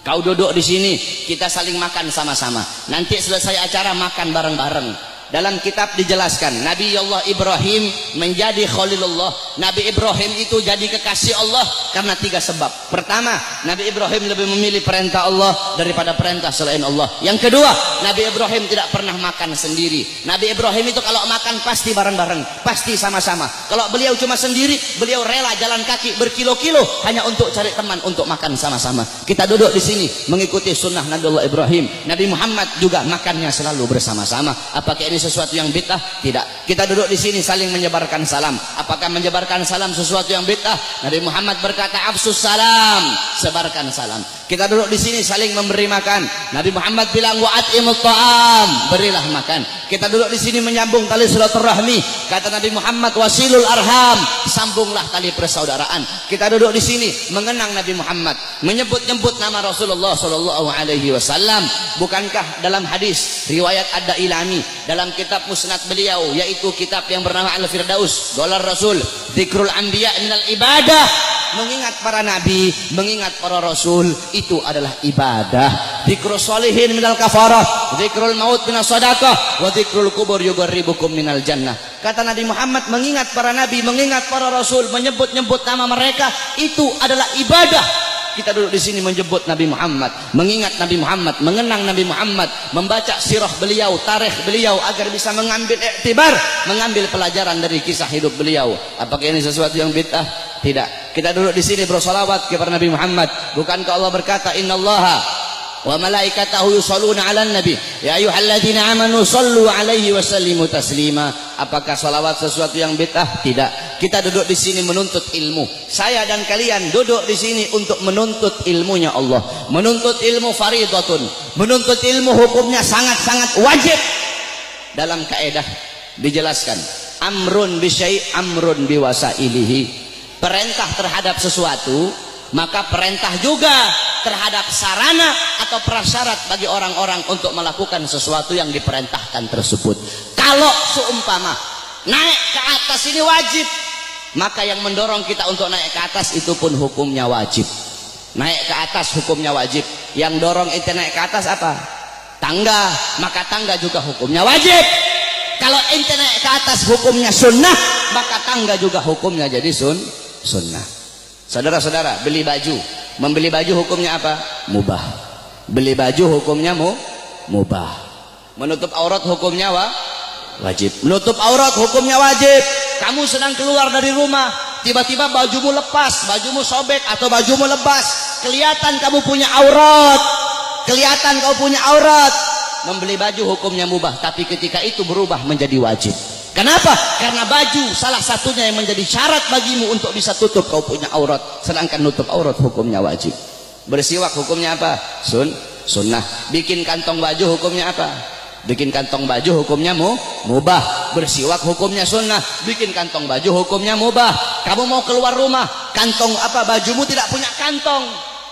Kau duduk di sini, kita saling makan sama-sama. Nanti selesai acara makan bareng-bareng. Dalam kitab dijelaskan Nabi Allah Ibrahim menjadi Khalilullah. Nabi Ibrahim itu jadi kekasih Allah karena 3 sebab. Pertama, Nabi Ibrahim lebih memilih perintah Allah daripada perintah selain Allah. Yang kedua, Nabi Ibrahim tidak pernah makan sendiri. Nabi Ibrahim itu kalau makan pasti bareng-bareng, pasti sama-sama. Kalau beliau cuma sendiri, beliau rela jalan kaki berkilo-kilo hanya untuk cari teman untuk makan sama-sama. Kita duduk di sini mengikuti sunnah Nabi Allah Ibrahim. Nabi Muhammad juga makannya selalu bersama-sama. Apakah ini sesuatu yang bid'ah? Tidak. Kita duduk di sini saling menyebarkan salam. Apakah menyebarkan salam sesuatu yang bid'ah? Nabi Muhammad berkata, afsus salam, sebarkan salam. Kita duduk di sini saling memberi makan. Nabi Muhammad bilang wa'atimut ta'am, berilah makan. Kita duduk di sini menyambung tali silaturahmi. Kata Nabi Muhammad wasilul arham, sambunglah tali persaudaraan. Kita duduk di sini mengenang Nabi Muhammad, menyebut-nyebut nama Rasulullah sallallahu alaihi wasallam. Bukankah dalam hadis riwayat Ad-Dailami dalam kitab musnad beliau, yaitu kitab yang bernama Al-Firdaus, Qalar Rasul, dzikrul anbiya minal ibadah, mengingat para nabi, mengingat para rasul itu adalah ibadah. Dzikrus sholihin minal kafarah, dzikrul maut minas sadaqah, wa dzikrul kubur yugarribukum minal jannah. Kata Nabi Muhammad, mengingat para nabi, mengingat para rasul, menyebut-nyebut nama mereka itu adalah ibadah. Kita duduk di sini menyebut Nabi Muhammad, mengingat Nabi Muhammad, mengenang Nabi Muhammad, membaca sirah beliau, tarikh beliau agar bisa mengambil iktibar, mengambil pelajaran dari kisah hidup beliau. Apakah ini sesuatu yang bid'ah? Tidak. Kita duduk di sini bersolawat kepada Nabi Muhammad. Bukankah Allah berkata, innallaha wa malaikatahu yusholluna 'alan nabi ya ayyuhalladzina amanu shallu 'alaihi wa sallimu taslima. Apakah salawat sesuatu yang bid'ah? Tidak. Kita duduk di sini menuntut ilmu. Saya dan kalian duduk di sini untuk menuntut ilmunya Allah. Menuntut ilmu fardhatun. Menuntut ilmu hukumnya sangat-sangat wajib. Dalam kaidah dijelaskan, amrun bi syai' amrun bi wasailihi. Perintah terhadap sesuatu, maka perintah juga terhadap sarana atau prasyarat bagi orang-orang untuk melakukan sesuatu yang diperintahkan tersebut. Kalau seumpama naik ke atas ini wajib, maka yang mendorong kita untuk naik ke atas itu pun hukumnya wajib. Naik ke atas hukumnya wajib. Yang dorong ente naik ke atas apa? Tangga, maka tangga juga hukumnya wajib. Kalau ente naik ke atas hukumnya sunnah, maka tangga juga hukumnya jadi sunnah. Saudara-saudara, beli baju, membeli baju hukumnya apa? Mubah. Beli baju hukumnya mubah. Menutup aurat hukumnya wajib. Menutup aurat hukumnya wajib. Kamu sedang keluar dari rumah, tiba-tiba bajumu lepas, bajumu sobek atau bajumu lepas, kelihatan kamu punya aurat, kelihatan kamu punya aurat. Membeli baju hukumnya mubah, tapi ketika itu berubah menjadi wajib. Kenapa? Karena baju salah satunya yang menjadi syarat bagimu untuk bisa tutup kau punya aurat, sedangkan nutup aurat hukumnya wajib. Bersiwak hukumnya apa? Sunnah. Bikin kantong baju hukumnya apa? Bikin kantong baju hukumnya mubah. Bersiwak hukumnya sunnah. Bikin kantong baju hukumnya mubah. Kamu mau keluar rumah, kantong apa? Bajumu tidak punya kantong.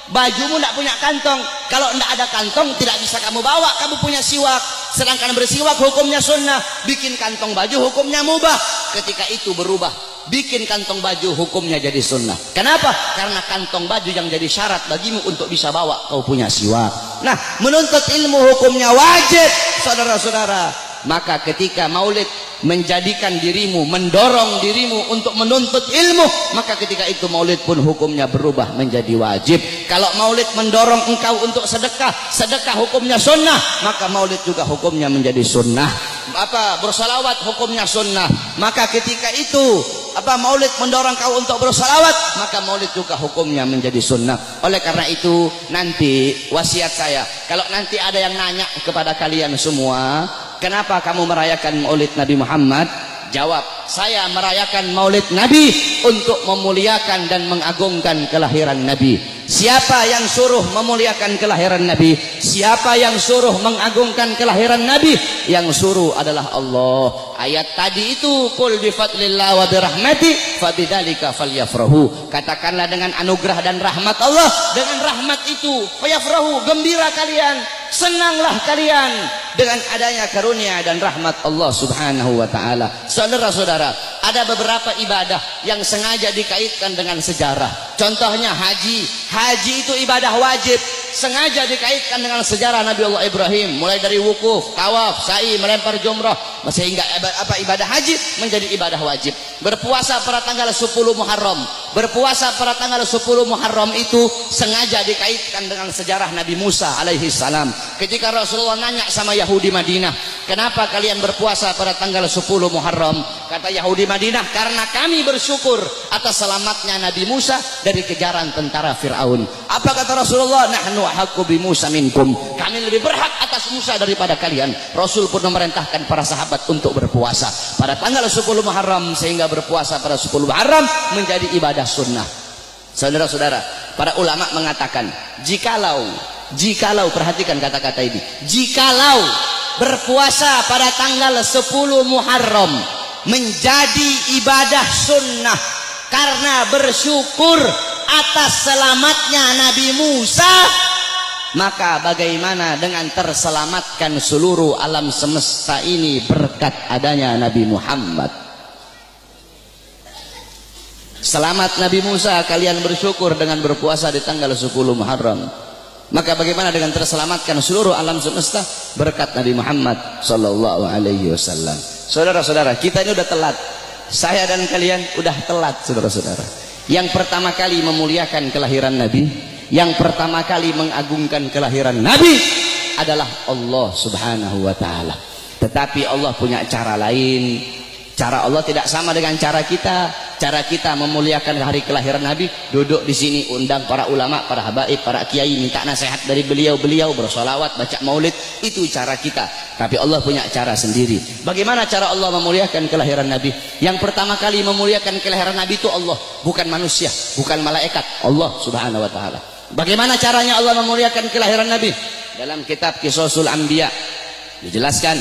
Bajumu tidak punya kantong. Kalau tidak ada kantong tidak bisa kamu bawa. Kamu punya siwak, sedangkan bersiwak hukumnya sunnah. Bikin kantong baju hukumnya mubah. Ketika itu berubah, bikin kantong baju hukumnya jadi sunnah. Kenapa? Karena kantong baju yang jadi syarat bagimu untuk bisa bawa kau punya siwak. Nah, menuntut ilmu hukumnya wajib, saudara-saudara. Maka ketika maulid menjadikan dirimu, mendorong dirimu untuk menuntut ilmu, maka ketika itu maulid pun hukumnya berubah menjadi wajib. Kalau maulid mendorong engkau untuk sedekah, sedekah hukumnya sunnah, maka maulid juga hukumnya menjadi sunnah. Bersalawat hukumnya sunnah, maka ketika itu maulid mendorong kau untuk bersalawat, maka maulid juga hukumnya menjadi sunnah. Oleh karena itu nanti wasiat saya, kalau nanti ada yang nanya kepada kalian semua, kenapa kamu merayakan maulid Nabi Muhammad? Jawab, saya merayakan maulid Nabi untuk memuliakan dan mengagungkan kelahiran Nabi. Siapa yang suruh memuliakan kelahiran Nabi? Siapa yang suruh mengagungkan kelahiran Nabi? Yang suruh adalah Allah. Ayat tadi itu, qul bi fadlillah wa bi rahmati fabidzalika falyafrahu. Katakanlah dengan anugerah dan rahmat Allah, dengan rahmat itu fayafrahu, gembira kalian, senanglah kalian dengan adanya karunia dan rahmat Allah Subhanahu wa taala. Saudara-saudara, ada beberapa ibadah yang sengaja dikaitkan dengan sejarah. Contohnya haji. Haji itu ibadah wajib, sengaja dikaitkan dengan sejarah Nabi Allah Ibrahim, mulai dari wukuf, tawaf, sa'i, melempar jumrah, sehingga ibadah haji menjadi ibadah wajib. Berpuasa pada tanggal 10 Muharram. Berpuasa pada tanggal 10 Muharram itu sengaja dikaitkan dengan sejarah Nabi Musa alaihi salam. Ketika Rasulullah nanya sama Yahudi Madinah, kenapa kalian berpuasa pada tanggal 10 Muharram? Kata Yahudi Madinah, karena kami bersyukur atas selamatnya Nabi Musa dari kejaran tentara Fir'aun. Apa kata Rasulullah? Nahnu ahaqqu bi Musa minkum. Kami lebih berhak atas Musa daripada kalian. Rasul pun memerintahkan para sahabat untuk berpuasa pada tanggal 10 Muharram, sehingga berpuasa pada 10 Muharram menjadi ibadah sunnah. Saudara-saudara, Para ulama mengatakan, jikalau perhatikan kata-kata ini, jikalau berpuasa pada tanggal 10 Muharram menjadi ibadah sunnah karena bersyukur atas selamatnya Nabi Musa, maka bagaimana dengan terselamatkan seluruh alam semesta ini berkat adanya Nabi Muhammad? Selamat Nabi Musa, kalian bersyukur dengan berpuasa di tanggal 10 Muharram. Maka bagaimana dengan terselamatkan seluruh alam semesta berkat Nabi Muhammad sallallahu alaihi wasallam. Saudara-saudara, kita ini udah telat. Saya dan kalian udah telat, saudara-saudara. Yang pertama kali memuliakan kelahiran Nabi, yang pertama kali mengagungkan kelahiran Nabi adalah Allah Subhanahu wa taala. Tetapi Allah punya cara lain. Cara Allah tidak sama dengan cara kita. Cara kita memuliakan hari kelahiran Nabi, duduk di sini undang para ulama, para habaib, para kiai, minta nasihat dari beliau-beliau, bersolawat, baca maulid. Itu cara kita. Tapi Allah punya cara sendiri. Bagaimana cara Allah memuliakan kelahiran Nabi? Yang pertama kali memuliakan kelahiran Nabi itu Allah, bukan manusia, bukan malaikat, Allah Subhanahu wa taala. Bagaimana caranya Allah memuliakan kelahiran Nabi? Dalam kitab Qisasul Anbiya dijelaskan,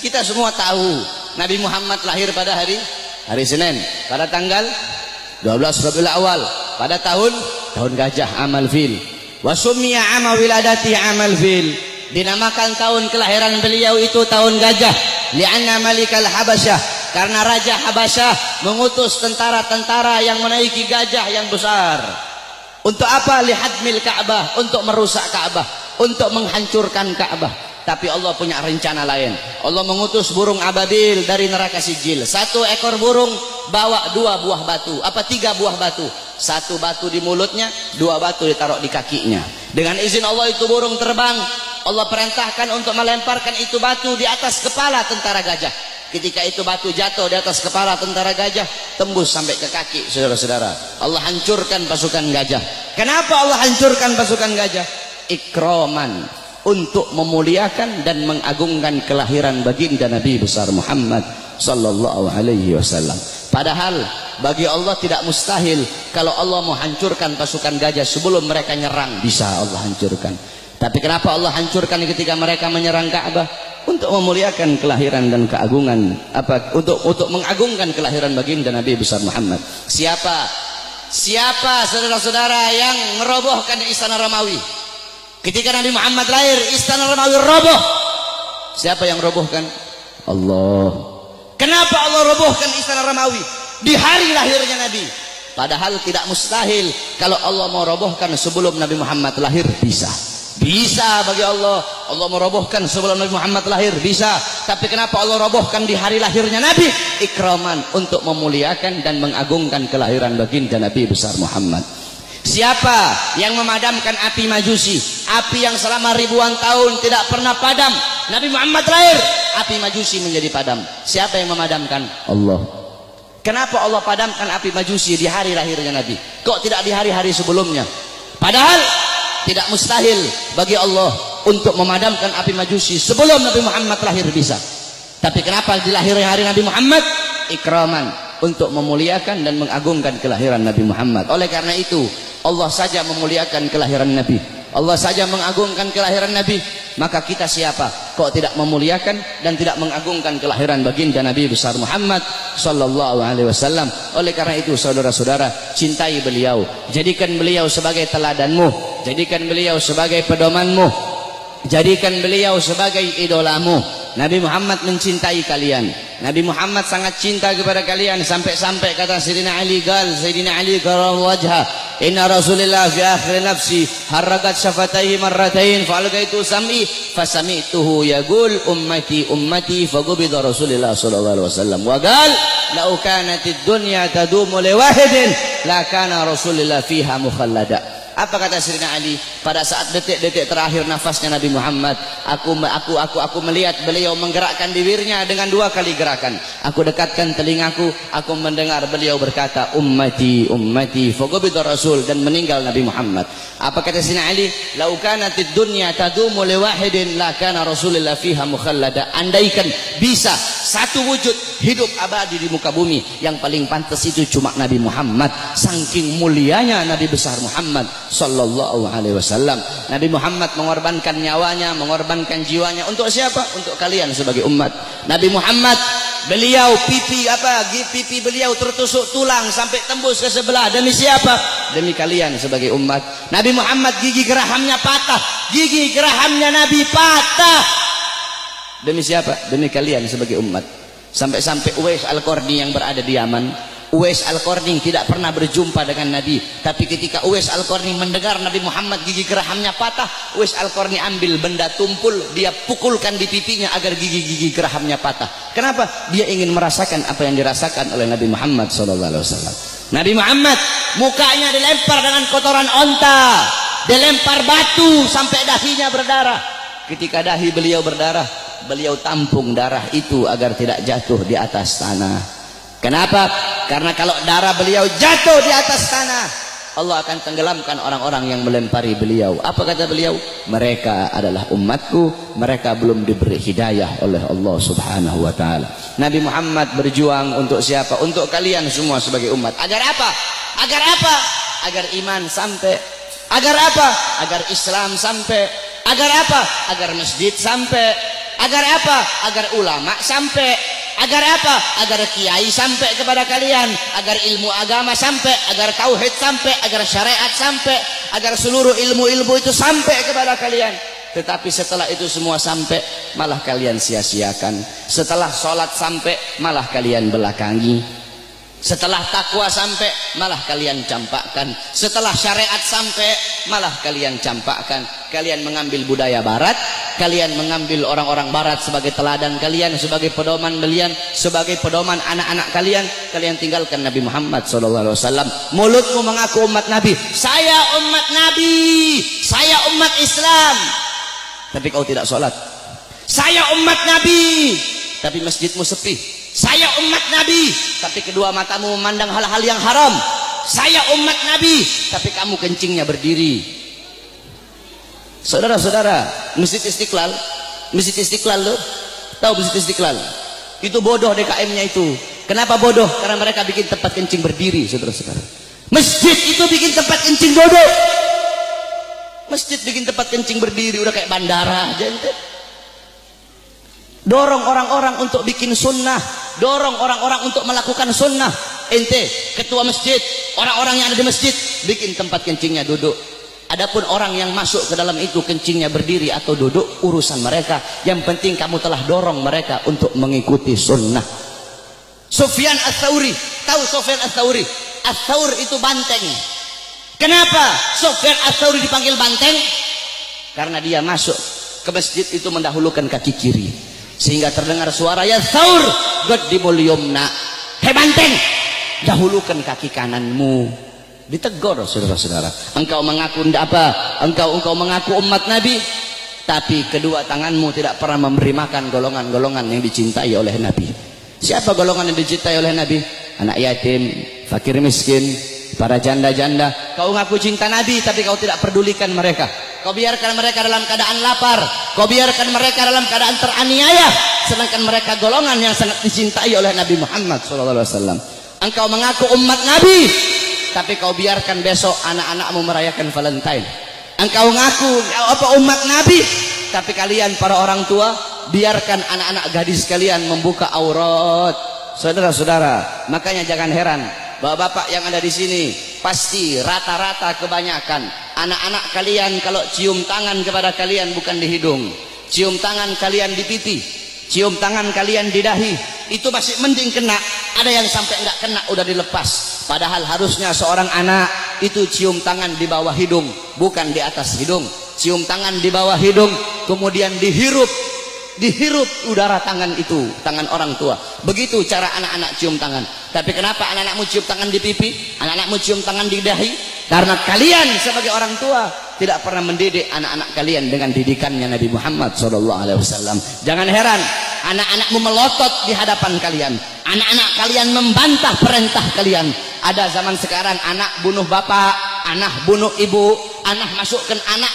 kita semua tahu Nabi Muhammad lahir pada hari Senin, pada tanggal 12 Rabiul Awal, pada tahun gajah, amal fil. Wa summiya ama wiladati amal fil. Dinamakan tahun kelahiran beliau itu tahun gajah, li'anna malikal Habasyah, karena raja Habasyah mengutus tentara-tentara yang menaiki gajah yang besar. Untuk apa? Lihadmil Ka'bah, untuk merusak Ka'bah, untuk menghancurkan Ka'bah. Tapi Allah punya rencana lain. Allah mengutus burung ababil dari neraka Sijil. Satu ekor burung bawa 2 buah batu, 3 buah batu. 1 batu di mulutnya, 2 batu ditaruh di kakinya. Dengan izin Allah itu burung terbang. Allah perintahkan untuk melemparkan itu batu di atas kepala tentara gajah. Ketika itu batu jatuh di atas kepala tentara gajah, tembus sampai ke kaki, saudara-saudara. Allah hancurkan pasukan gajah. Kenapa Allah hancurkan pasukan gajah? Ikraman, untuk memuliakan dan mengagungkan kelahiran baginda Nabi besar Muhammad sallallahu alaihi wasallam. Padahal bagi Allah tidak mustahil kalau Allah mau hancurkan pasukan gajah sebelum mereka nyerang, bisa Allah hancurkan. Tapi kenapa Allah hancurkan ketika mereka menyerang Ka'bah? Untuk memuliakan kelahiran dan keagungan, untuk mengagungkan kelahiran baginda Nabi besar Muhammad. Siapa saudara-saudara yang merobohkan istana Romawi? Ketika Nabi Muhammad lahir, istana Romawi roboh. Siapa yang robohkan? Allah. Kenapa Allah robohkan istana Romawi di hari lahirnya Nabi? Padahal tidak mustahil kalau Allah mau robohkan sebelum Nabi Muhammad lahir, bisa. Bisa bagi Allah. Allah merobohkan sebelum Nabi Muhammad lahir, bisa. Tapi kenapa Allah robohkan di hari lahirnya Nabi? Ikraman, untuk memuliakan dan mengagungkan kelahiran baginda Nabi besar Muhammad. Siapa yang memadamkan api Majusi, api yang selama ribuan tahun tidak pernah padam? Nabi Muhammad lahir, api Majusi menjadi padam. Siapa yang memadamkan? Allah. Kenapa Allah padamkan api Majusi di hari lahirnya Nabi? Kok tidak di hari-hari sebelumnya? Padahal tidak mustahil bagi Allah untuk memadamkan api Majusi sebelum Nabi Muhammad lahir, bisa. Tapi kenapa di lahirnya hari Nabi Muhammad? Ikraman, untuk memuliakan dan mengagungkan kelahiran Nabi Muhammad. Oleh karena itu Allah saja memuliakan kelahiran Nabi, Allah saja mengagungkan kelahiran Nabi. Maka kita siapa kok tidak memuliakan dan tidak mengagungkan kelahiran baginda Nabi besar Muhammad sallallahu alaihi wasallam. Oleh karena itu saudara-saudara, cintai beliau, jadikan beliau sebagai teladanmu, jadikan beliau sebagai pedomanmu, jadikan beliau sebagai idolamu. Nabi Muhammad mencintai kalian, Nabi Muhammad sangat cinta kepada kalian, sampai-sampai kata Sayyidina Ali, Sayyidina Ali karam wajha, inna Rasulillah fi akhir nafsi harakat syafataihi marratain fa'algaitu sam'i fasami'tuhu yaqul ummati ummati faqubida Rasulullah sallallahu alaihi wasallam wa qala law kanatid dunya tadumu li wahidin la kana Rasulullah fiha mukhallada. Apa kata Sayyidina Ali pada saat detik-detik terakhir nafasnya Nabi Muhammad? Aku melihat beliau menggerakkan bibirnya dengan 2 kali gerakan. Aku dekatkan telingaku, aku mendengar beliau berkata, ummati ummati, faqabida Rasul, dan meninggal Nabi Muhammad. Apa kata Sayyidina Ali? Lau kanatid dunya tadumu li wahidin la kana Rasulullah fiha mukhallada. Andaikan bisa satu wujud hidup abadi di muka bumi, yang paling pantas itu cuma Nabi Muhammad. Saking mulianya Nabi besar Muhammad sallallahu alaihi wasallam. Nabi Muhammad mengorbankan nyawanya, mengorbankan jiwanya untuk siapa? Untuk kalian sebagai umat. Nabi Muhammad, beliau pipi beliau tertusuk tulang sampai tembus ke sebelah. Demi siapa? Demi kalian sebagai umat. Nabi Muhammad gigi gerahamnya patah. Gigi gerahamnya Nabi patah. Demi siapa? Demi kalian sebagai umat. Sampai-sampai Uwais Al-Qarni yang berada di Yaman, Uwais Al-Qarni tidak pernah berjumpa dengan Nabi, tapi ketika Uwais Al-Qarni mendengar Nabi Muhammad gigi gerahamnya patah, Uwais Al-Qarni ambil benda tumpul, dia pukulkan di pipinya agar gigi-gigi gerahamnya patah. Kenapa? Dia ingin merasakan apa yang dirasakan oleh Nabi Muhammad SAW. Nabi Muhammad mukanya dilempar dengan kotoran onta, dilempar batu sampai dahinya berdarah. Ketika dahi beliau berdarah, beliau tampung darah itu agar tidak jatuh di atas tanah. Kenapa? Karena kalau darah beliau jatuh di atas tanah, Allah akan tenggelamkan orang-orang yang melempari beliau. Apa kata beliau? Mereka adalah umatku, mereka belum diberi hidayah oleh Allah Subhanahu wa ta'ala. Nabi Muhammad berjuang untuk siapa? Untuk kalian semua sebagai umat. Agar apa? Agar apa? Agar iman sampai. Agar apa? Agar Islam sampai. Agar apa? Agar masjid sampai. Agar apa? Agar ulama sampai. Agar apa? Agar kiai sampai kepada kalian, agar ilmu agama sampai, agar tauhid sampai, agar syariat sampai, agar seluruh ilmu-ilmu itu sampai kepada kalian. Tetapi setelah itu semua sampai, malah kalian sia-siakan. Setelah sholat sampai, malah kalian belakangi. Setelah takwa sampai, malah kalian campakkan. Setelah syariat sampai, malah kalian campakkan. Kalian mengambil budaya barat, kalian mengambil orang-orang barat sebagai teladan kalian, sebagai pedoman kalian, sebagai pedoman anak-anak kalian. Kalian tinggalkan Nabi Muhammad SAW. Mulutmu mengaku umat Nabi, saya umat Nabi, saya umat Islam, tapi kau tidak sholat. Saya umat Nabi, tapi masjidmu sepi. Saya umat Nabi, tapi kedua matamu memandang hal-hal yang haram. Saya umat Nabi, tapi kamu kencingnya berdiri. Saudara-saudara, Masjid Istiqlal loh. Tahu Masjid Istiqlal? Itu bodoh DKM-nya itu. Kenapa bodoh? Karena mereka bikin tempat kencing berdiri, saudara-saudara. Masjid itu bikin tempat kencing duduk. Masjid bikin tempat kencing berdiri, udah kayak bandara aja ente. Dorong orang-orang untuk bikin sunnah, dorong orang-orang untuk melakukan sunnah. Ente ketua masjid, orang-orang yang ada di masjid bikin tempat kencingnya duduk. Adapun orang yang masuk ke dalam itu kencingnya berdiri atau duduk, urusan mereka. Yang penting kamu telah dorong mereka untuk mengikuti sunnah. Sufyan Ats-Tsauri, tahu Sufyan Ats-Tsauri? Ats-Tsaur itu banteng. Kenapa Sufyan Ats-Tsauri dipanggil banteng? Karena dia masuk ke masjid itu mendahulukan kaki kiri, sehingga terdengar suara ya Tsaur qaddimul yumna. Hei banteng, dahulukan kaki kananmu. Ditegur saudara-saudara. Engkau mengaku apa? Engkau mengaku umat Nabi, tapi kedua tanganmu tidak pernah memberi makan golongan-golongan yang dicintai oleh Nabi. Siapa golongan yang dicintai oleh Nabi? Anak yatim, fakir miskin, para janda-janda. Kau ngaku cinta Nabi, tapi kau tidak pedulikan mereka. Kau biarkan mereka dalam keadaan lapar, kau biarkan mereka dalam keadaan teraniaya, sedangkan mereka golongan yang sangat dicintai oleh Nabi Muhammad SAW. Engkau mengaku umat Nabi, tapi kau biarkan besok anak-anakmu merayakan Valentine. Engkau ngaku umat Nabi, tapi kalian para orang tua biarkan anak-anak gadis kalian membuka aurat. Saudara-saudara, makanya jangan heran bapak-bapak yang ada di sini, pasti rata-rata kebanyakan anak-anak kalian kalau cium tangan kepada kalian bukan di hidung, cium tangan kalian di pipi, cium tangan kalian di dahi, itu masih mending kena. Ada yang sampai nggak kena udah dilepas. Padahal harusnya seorang anak itu cium tangan di bawah hidung, bukan di atas hidung. Cium tangan di bawah hidung, kemudian dihirup udara tangan itu, tangan orang tua. Begitu cara anak-anak cium tangan. Tapi kenapa anak-anakmu cium tangan di pipi, anak-anakmu cium tangan di dahi? Karena kalian sebagai orang tua tidak pernah mendidik anak-anak kalian dengan didikannya Nabi Muhammad SAW. Jangan heran anak-anakmu melotot di hadapan kalian, anak-anak kalian membantah perintah kalian. Ada zaman sekarang anak bunuh bapak, anak bunuh ibu, anak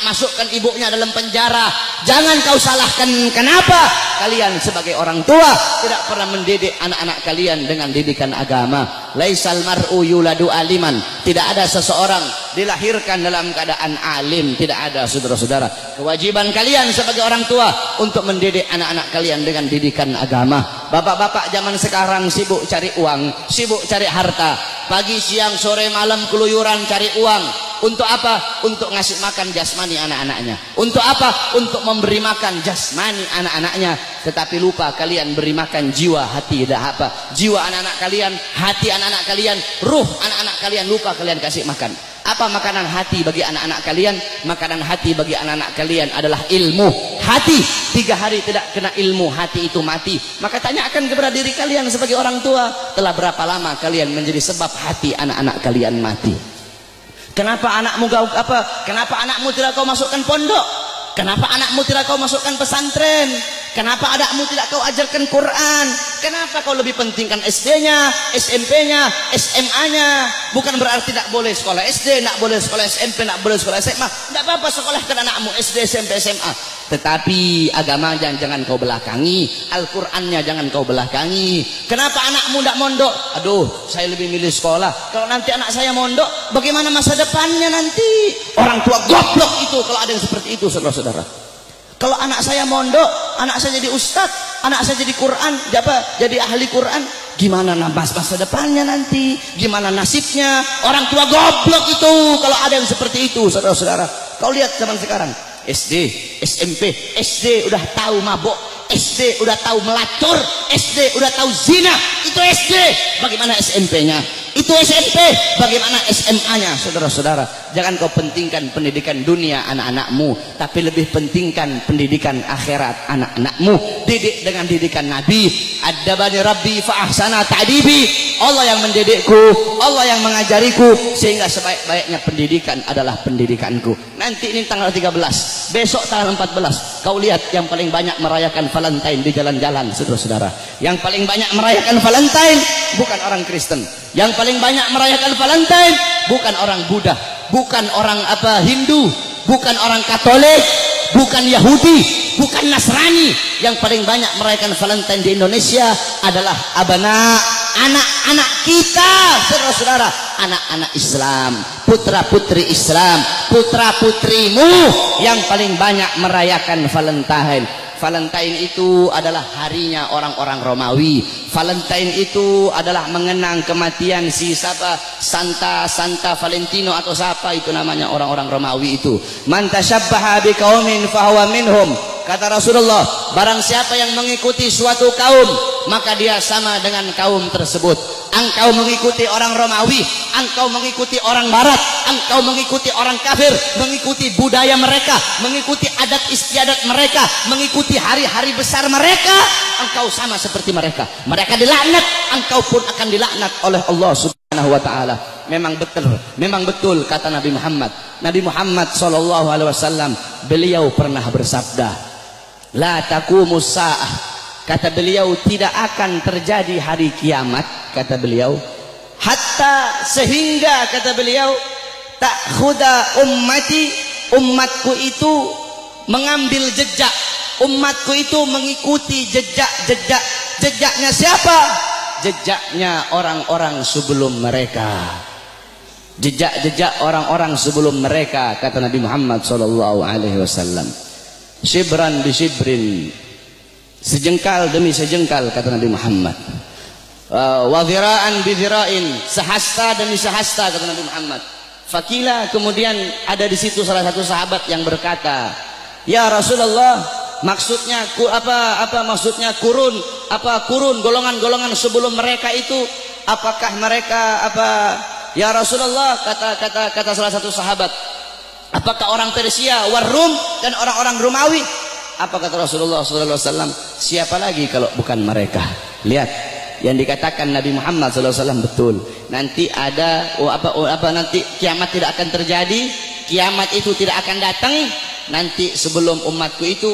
masukkan ibunya dalam penjara. Jangan kau salahkan, kenapa kalian sebagai orang tua tidak pernah mendidik anak-anak kalian dengan didikan agama. Laisal mar'u yuladu aliman, tidak ada seseorang dilahirkan dalam keadaan alim, tidak ada. Saudara-saudara, kewajiban kalian sebagai orang tua untuk mendidik anak-anak kalian dengan didikan agama. Bapak-bapak zaman sekarang sibuk cari uang, sibuk cari harta, pagi siang sore malam keluyuran cari uang. Untuk apa? Untuk ngasih makan jasmani anak-anaknya. Untuk apa? Untuk memberi makan jasmani anak-anaknya. Tetapi lupa kalian beri makan jiwa, hati, tidak apa. Jiwa anak-anak kalian, hati anak-anak kalian, ruh anak-anak kalian, lupa kalian kasih makan. Apa makanan hati bagi anak-anak kalian? Makanan hati bagi anak-anak kalian adalah ilmu. Hati, 3 hari tidak kena ilmu, hati itu mati. Maka tanyakan kepada diri kalian sebagai orang tua, telah berapa lama kalian menjadi sebab hati anak-anak kalian mati? Kenapa kenapa anakmu tidak kau masukkan pondok? Kenapa anakmu tidak kau masukkan pesantren? Kenapa anakmu tidak kau ajarkan Quran? Kenapa kau lebih pentingkan SD-nya, SMP-nya, SMA-nya? Bukan berarti tidak boleh sekolah SD, tidak boleh sekolah SMP, tidak boleh sekolah SMA. Tidak apa-apa sekolahkan anakmu SD, SMP, SMA. Tetapi agama jangan kau belakangi, Al-Qur'annya jangan kau belakangi. Kenapa anakmu tidak mondok? Aduh, saya lebih milih sekolah. Kalau nanti anak saya mondok, bagaimana masa depannya nanti? Orang tua goblok itu kalau ada yang seperti itu, saudara-saudara. Kalau anak saya mondok, anak saya jadi ustadz, anak saya jadi Quran, jadi ahli Quran, gimana masa depannya nanti? Gimana nasibnya? Orang tua goblok itu kalau ada yang seperti itu, saudara-saudara. Kau lihat zaman sekarang, SD, SMP, SD udah tahu mabok, SD udah tahu melacur, SD udah tahu zina. Itu SD. Bagaimana SMP-nya? Itu SMP. Bagaimana SMA-nya? Saudara-saudara, jangan kau pentingkan pendidikan dunia anak-anakmu, tapi lebih pentingkan pendidikan akhirat anak-anakmu. Didik dengan didikan Nabi. Adabani Rabbi fa ahsana ta'dibi. Allah yang mendidikku, Allah yang mengajariku, sehingga sebaik-baiknya pendidikan adalah pendidikanku. Nanti ini tanggal 13, besok tanggal 14. Kau lihat yang paling banyak merayakan Valentine di jalan-jalan, saudara-saudara. Yang paling banyak merayakan Valentine bukan orang Kristen. Yang paling banyak merayakan Valentine bukan orang Buddha, bukan orang Hindu, bukan orang Katolik, bukan Yahudi, bukan Nasrani. Yang paling banyak merayakan Valentine di Indonesia adalah anak-anak kita, saudara-saudara, anak-anak Islam, putra-putri Islam, putra-putrimu yang paling banyak merayakan Valentine. Valentine itu adalah harinya orang-orang Romawi. Valentine itu adalah mengenang kematian Santa Valentino atau siapa itu namanya orang-orang Romawi itu. Man tashabbaha biqaumin fahuwa minhum. Kata Rasulullah, barang siapa yang mengikuti suatu kaum, maka dia sama dengan kaum tersebut. Engkau mengikuti orang Romawi, engkau mengikuti orang Barat, engkau mengikuti orang kafir, mengikuti budaya mereka, mengikuti adat istiadat mereka, mengikuti hari-hari besar mereka, engkau sama seperti mereka. Mereka dilaknat, engkau pun akan dilaknat oleh Allah Subhanahu wa taala. Memang betul kata Nabi Muhammad. Nabi Muhammad SAW, beliau pernah bersabda, la taqumus sa'ah. Kata beliau, tidak akan terjadi hari kiamat, kata beliau, hatta sehingga kata beliau, ta'khuda ummati, umatku itu mengambil jejak, umatku itu mengikuti jejaknya siapa? Jejaknya orang-orang sebelum mereka. Jejak orang-orang sebelum mereka, kata Nabi Muhammad SAW. Shibran bi shibrin, sejengkal demi sejengkal, kata Nabi Muhammad. Wa dhira'an bi dhira'in, sehasta demi sehasta, kata Nabi Muhammad. Fakila, kemudian ada di situ salah satu sahabat yang berkata, ya Rasulullah, maksudnya maksudnya kurun golongan-golongan sebelum mereka itu, apakah mereka ya Rasulullah, kata salah satu sahabat, apakah orang Persia, Warum, dan orang-orang Romawi? Apa kata Rasulullah SAW? Siapa lagi kalau bukan mereka? Lihat, Yang dikatakan Nabi Muhammad SAW betul. Nanti ada nanti kiamat tidak akan terjadi, kiamat itu tidak akan datang nanti sebelum umatku itu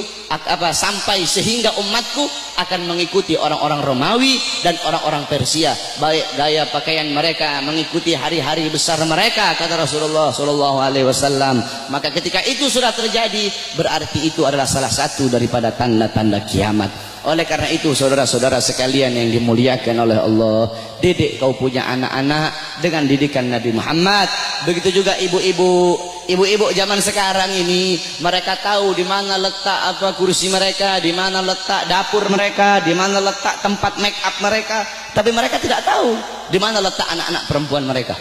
sampai sehingga umatku akan mengikuti orang-orang Romawi dan orang-orang Persia, baik gaya pakaian mereka mengikuti hari-hari besar mereka, kata Rasulullah SAW. Maka ketika itu sudah terjadi, berarti itu adalah salah satu daripada tanda-tanda kiamat. Oleh karena itu saudara-saudara sekalian yang dimuliakan oleh Allah, didik kau punya anak-anak dengan didikan Nabi Muhammad. Begitu juga ibu-ibu zaman sekarang ini, mereka tahu di mana letak kursi mereka, di mana letak dapur mereka, di mana letak tempat make up mereka, tapi mereka tidak tahu di mana letak anak-anak perempuan mereka.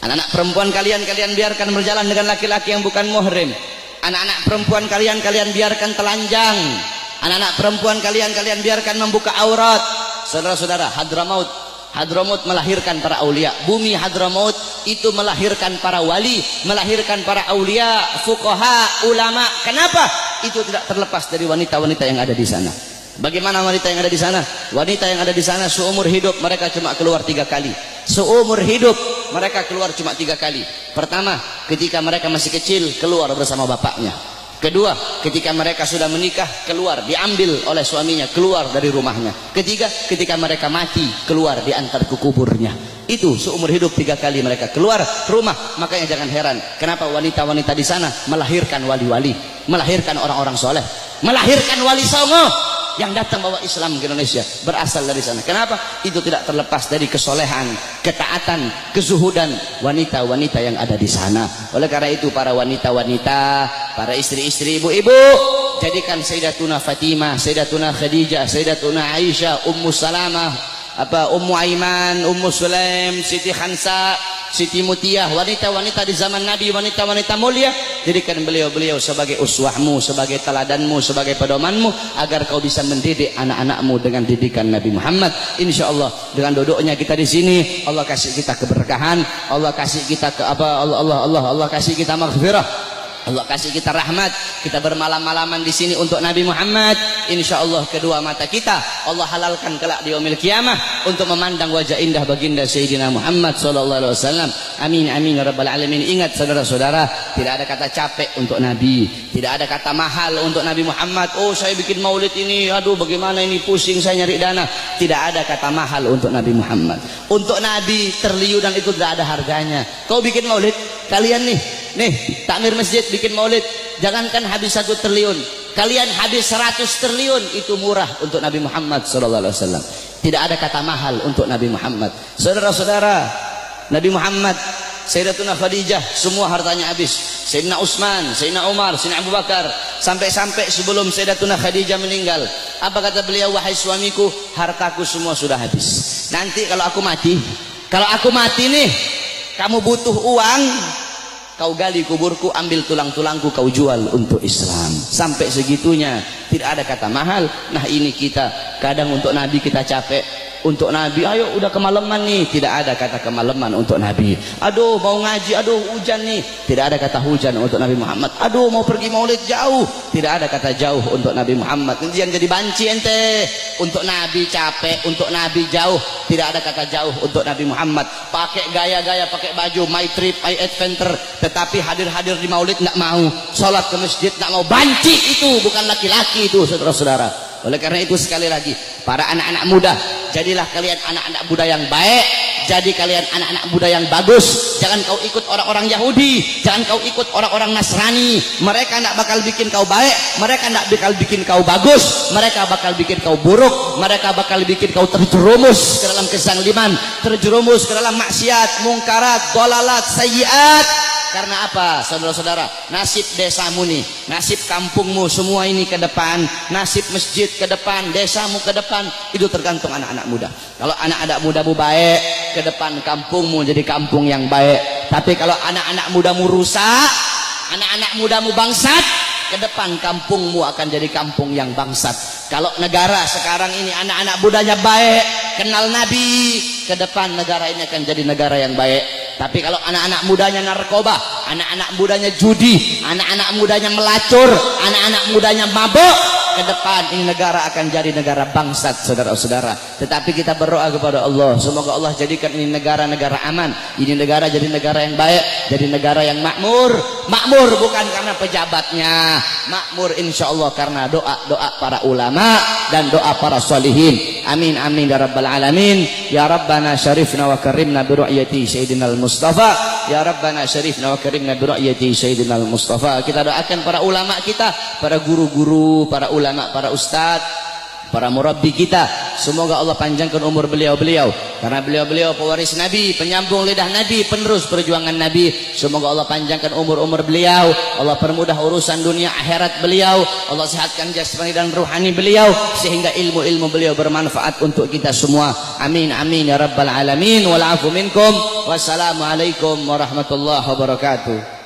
Anak-anak perempuan kalian biarkan berjalan dengan laki-laki yang bukan muhrim. Anak-anak perempuan kalian biarkan telanjang. Anak-anak perempuan kalian biarkan membuka aurat. Saudara-saudara, Hadramaut melahirkan para aulia. Bumi Hadramaut itu melahirkan para wali, melahirkan para aulia, fuqaha, ulama. Kenapa? Itu tidak terlepas dari wanita-wanita yang ada di sana. Bagaimana wanita yang ada di sana? Wanita yang ada di sana seumur hidup mereka cuma keluar 3 kali. Seumur hidup mereka keluar cuma 3 kali. Pertama, ketika mereka masih kecil, keluar bersama bapaknya. Kedua, ketika mereka sudah menikah, keluar, diambil oleh suaminya, keluar dari rumahnya. Ketiga, ketika mereka mati, keluar, diantar ke kuburnya. Itu seumur hidup 3 kali mereka keluar rumah. Makanya jangan heran kenapa wanita-wanita di sana melahirkan wali-wali, melahirkan orang-orang soleh, melahirkan wali songo yang datang bawa Islam ke Indonesia, berasal dari sana. Kenapa? Itu tidak terlepas dari kesolehan, ketaatan, kezuhudan wanita-wanita yang ada di sana. Oleh karena itu para wanita-wanita, para istri-istri, ibu-ibu, jadikan Sayyidatuna Fatimah, Sayyidatuna Khadijah, Sayyidatuna Aisyah, Ummu Salamah, Ummu Aiman, Ummu Sulaim, Siti Khansa, Siti Mutiyah, wanita-wanita di zaman Nabi, wanita-wanita mulia. Jadikan beliau-beliau sebagai uswahmu, sebagai teladanmu, sebagai pedomanmu, agar kau bisa mendidik anak-anakmu dengan didikan Nabi Muhammad. Insya Allah dengan duduknya kita di sini, Allah kasih kita keberkahan, Allah kasih kita Allah kasih kita maghfirah, Allah kasih kita rahmat. Kita bermalam-malaman di sini untuk Nabi Muhammad. Insya Allah kedua mata kita Allah halalkan kelak di yaumil kiamah untuk memandang wajah indah baginda Sayyidina Muhammad SAW. Amin amin ya rabbal alamin. Ingat saudara-saudara, tidak ada kata capek untuk Nabi, tidak ada kata mahal untuk Nabi Muhammad. Oh saya bikin maulid ini, aduh bagaimana ini, pusing saya nyari dana. Tidak ada kata mahal untuk Nabi Muhammad. Untuk Nabi triliunan itu tidak ada harganya. Kau bikin maulid, kalian nih takmir masjid bikin maulid, jangankan habis 1 triliun, kalian habis 100 triliun, itu murah untuk Nabi Muhammad SAW. Tidak ada kata mahal untuk Nabi Muhammad. Saudara-saudara, Nabi Muhammad, Sayyidatuna Khadijah, semua hartanya habis. Sayyidina Utsman, Sayyidina Umar, Sayyidina Abu Bakar, sampai-sampai sebelum Sayyidatuna Khadijah meninggal, apa kata beliau? Wahai suamiku, hartaku semua sudah habis. Nanti kalau aku mati nih, kamu butuh uang, kau gali kuburku, ambil tulang-tulangku, kau jual untuk Islam. Sampai segitunya, tidak ada kata mahal. Nah ini kita kadang untuk Nabi kita capek, untuk Nabi ayo udah kemalaman nih, tidak ada kata kemalaman untuk Nabi. Aduh mau ngaji, aduh hujan nih, tidak ada kata hujan untuk Nabi Muhammad. Aduh mau pergi maulid jauh, tidak ada kata jauh untuk Nabi Muhammad. Jangan jadi banci ente. Untuk Nabi capek, untuk Nabi jauh, tidak ada kata jauh untuk Nabi Muhammad. Pakai gaya-gaya, pakai baju my trip, my adventure, tetapi hadir-hadir di maulid nggak mau, sholat ke masjid nggak mau. Banci itu, bukan laki-laki itu saudara-saudara. Oleh karena itu sekali lagi, para anak-anak muda, jadilah kalian anak-anak muda yang baik, jadi kalian anak-anak muda yang bagus. Jangan kau ikut orang-orang Yahudi, jangan kau ikut orang-orang Nasrani. Mereka tidak bakal bikin kau baik, mereka tidak bakal bikin kau bagus, mereka bakal bikin kau buruk, mereka bakal bikin kau terjerumus ke dalam kezaliman, terjerumus ke dalam maksiat, mungkarat, dolalat, sayyiat. Karena apa saudara-saudara? Nasib desamu nih, nasib kampungmu semua ini ke depan, nasib masjid ke depan, desamu ke depan, itu tergantung anak-anak muda. Kalau anak-anak mudamu baik, ke depan kampungmu jadi kampung yang baik. Tapi kalau anak-anak mudamu rusak, anak-anak mudamu bangsat, ke depan kampungmu akan jadi kampung yang bangsat. Kalau negara sekarang ini anak-anak mudanya baik, kenal Nabi, ke depan negara ini akan jadi negara yang baik. Tapi kalau anak-anak mudanya narkoba, anak-anak mudanya judi, anak-anak mudanya melacur, anak-anak mudanya mabuk, ke depan ini negara akan jadi negara bangsat, saudara-saudara. Tetapi kita berdoa kepada Allah, semoga Allah jadikan ini negara-negara aman, ini negara jadi negara yang baik, jadi negara yang makmur. Makmur bukan karena pejabatnya, makmur insyaallah karena doa-doa para ulama dan doa para sholihin. Amin amin ya rabbal alamin. Ya Rabbana syarifna wa karimna bi ru'yati sayyidina al-Mustafa. Ya Rabbana syarifna wa karimna bi ru'yati sayyidina al-Mustafa. Kita doakan para ulama kita, para guru-guru, para ulama, para ustadz, para murabbi kita, semoga Allah panjangkan umur beliau-beliau, karena beliau-beliau pewaris Nabi, penyambung lidah Nabi, penerus perjuangan Nabi. Semoga Allah panjangkan umur-umur beliau, Allah permudah urusan dunia akhirat beliau, Allah sehatkan jasmani dan ruhani beliau, sehingga ilmu-ilmu beliau bermanfaat untuk kita semua. Amin amin ya rabbal alamin. Wal afu minkum. Wassalamualaikum warahmatullahi wabarakatuh.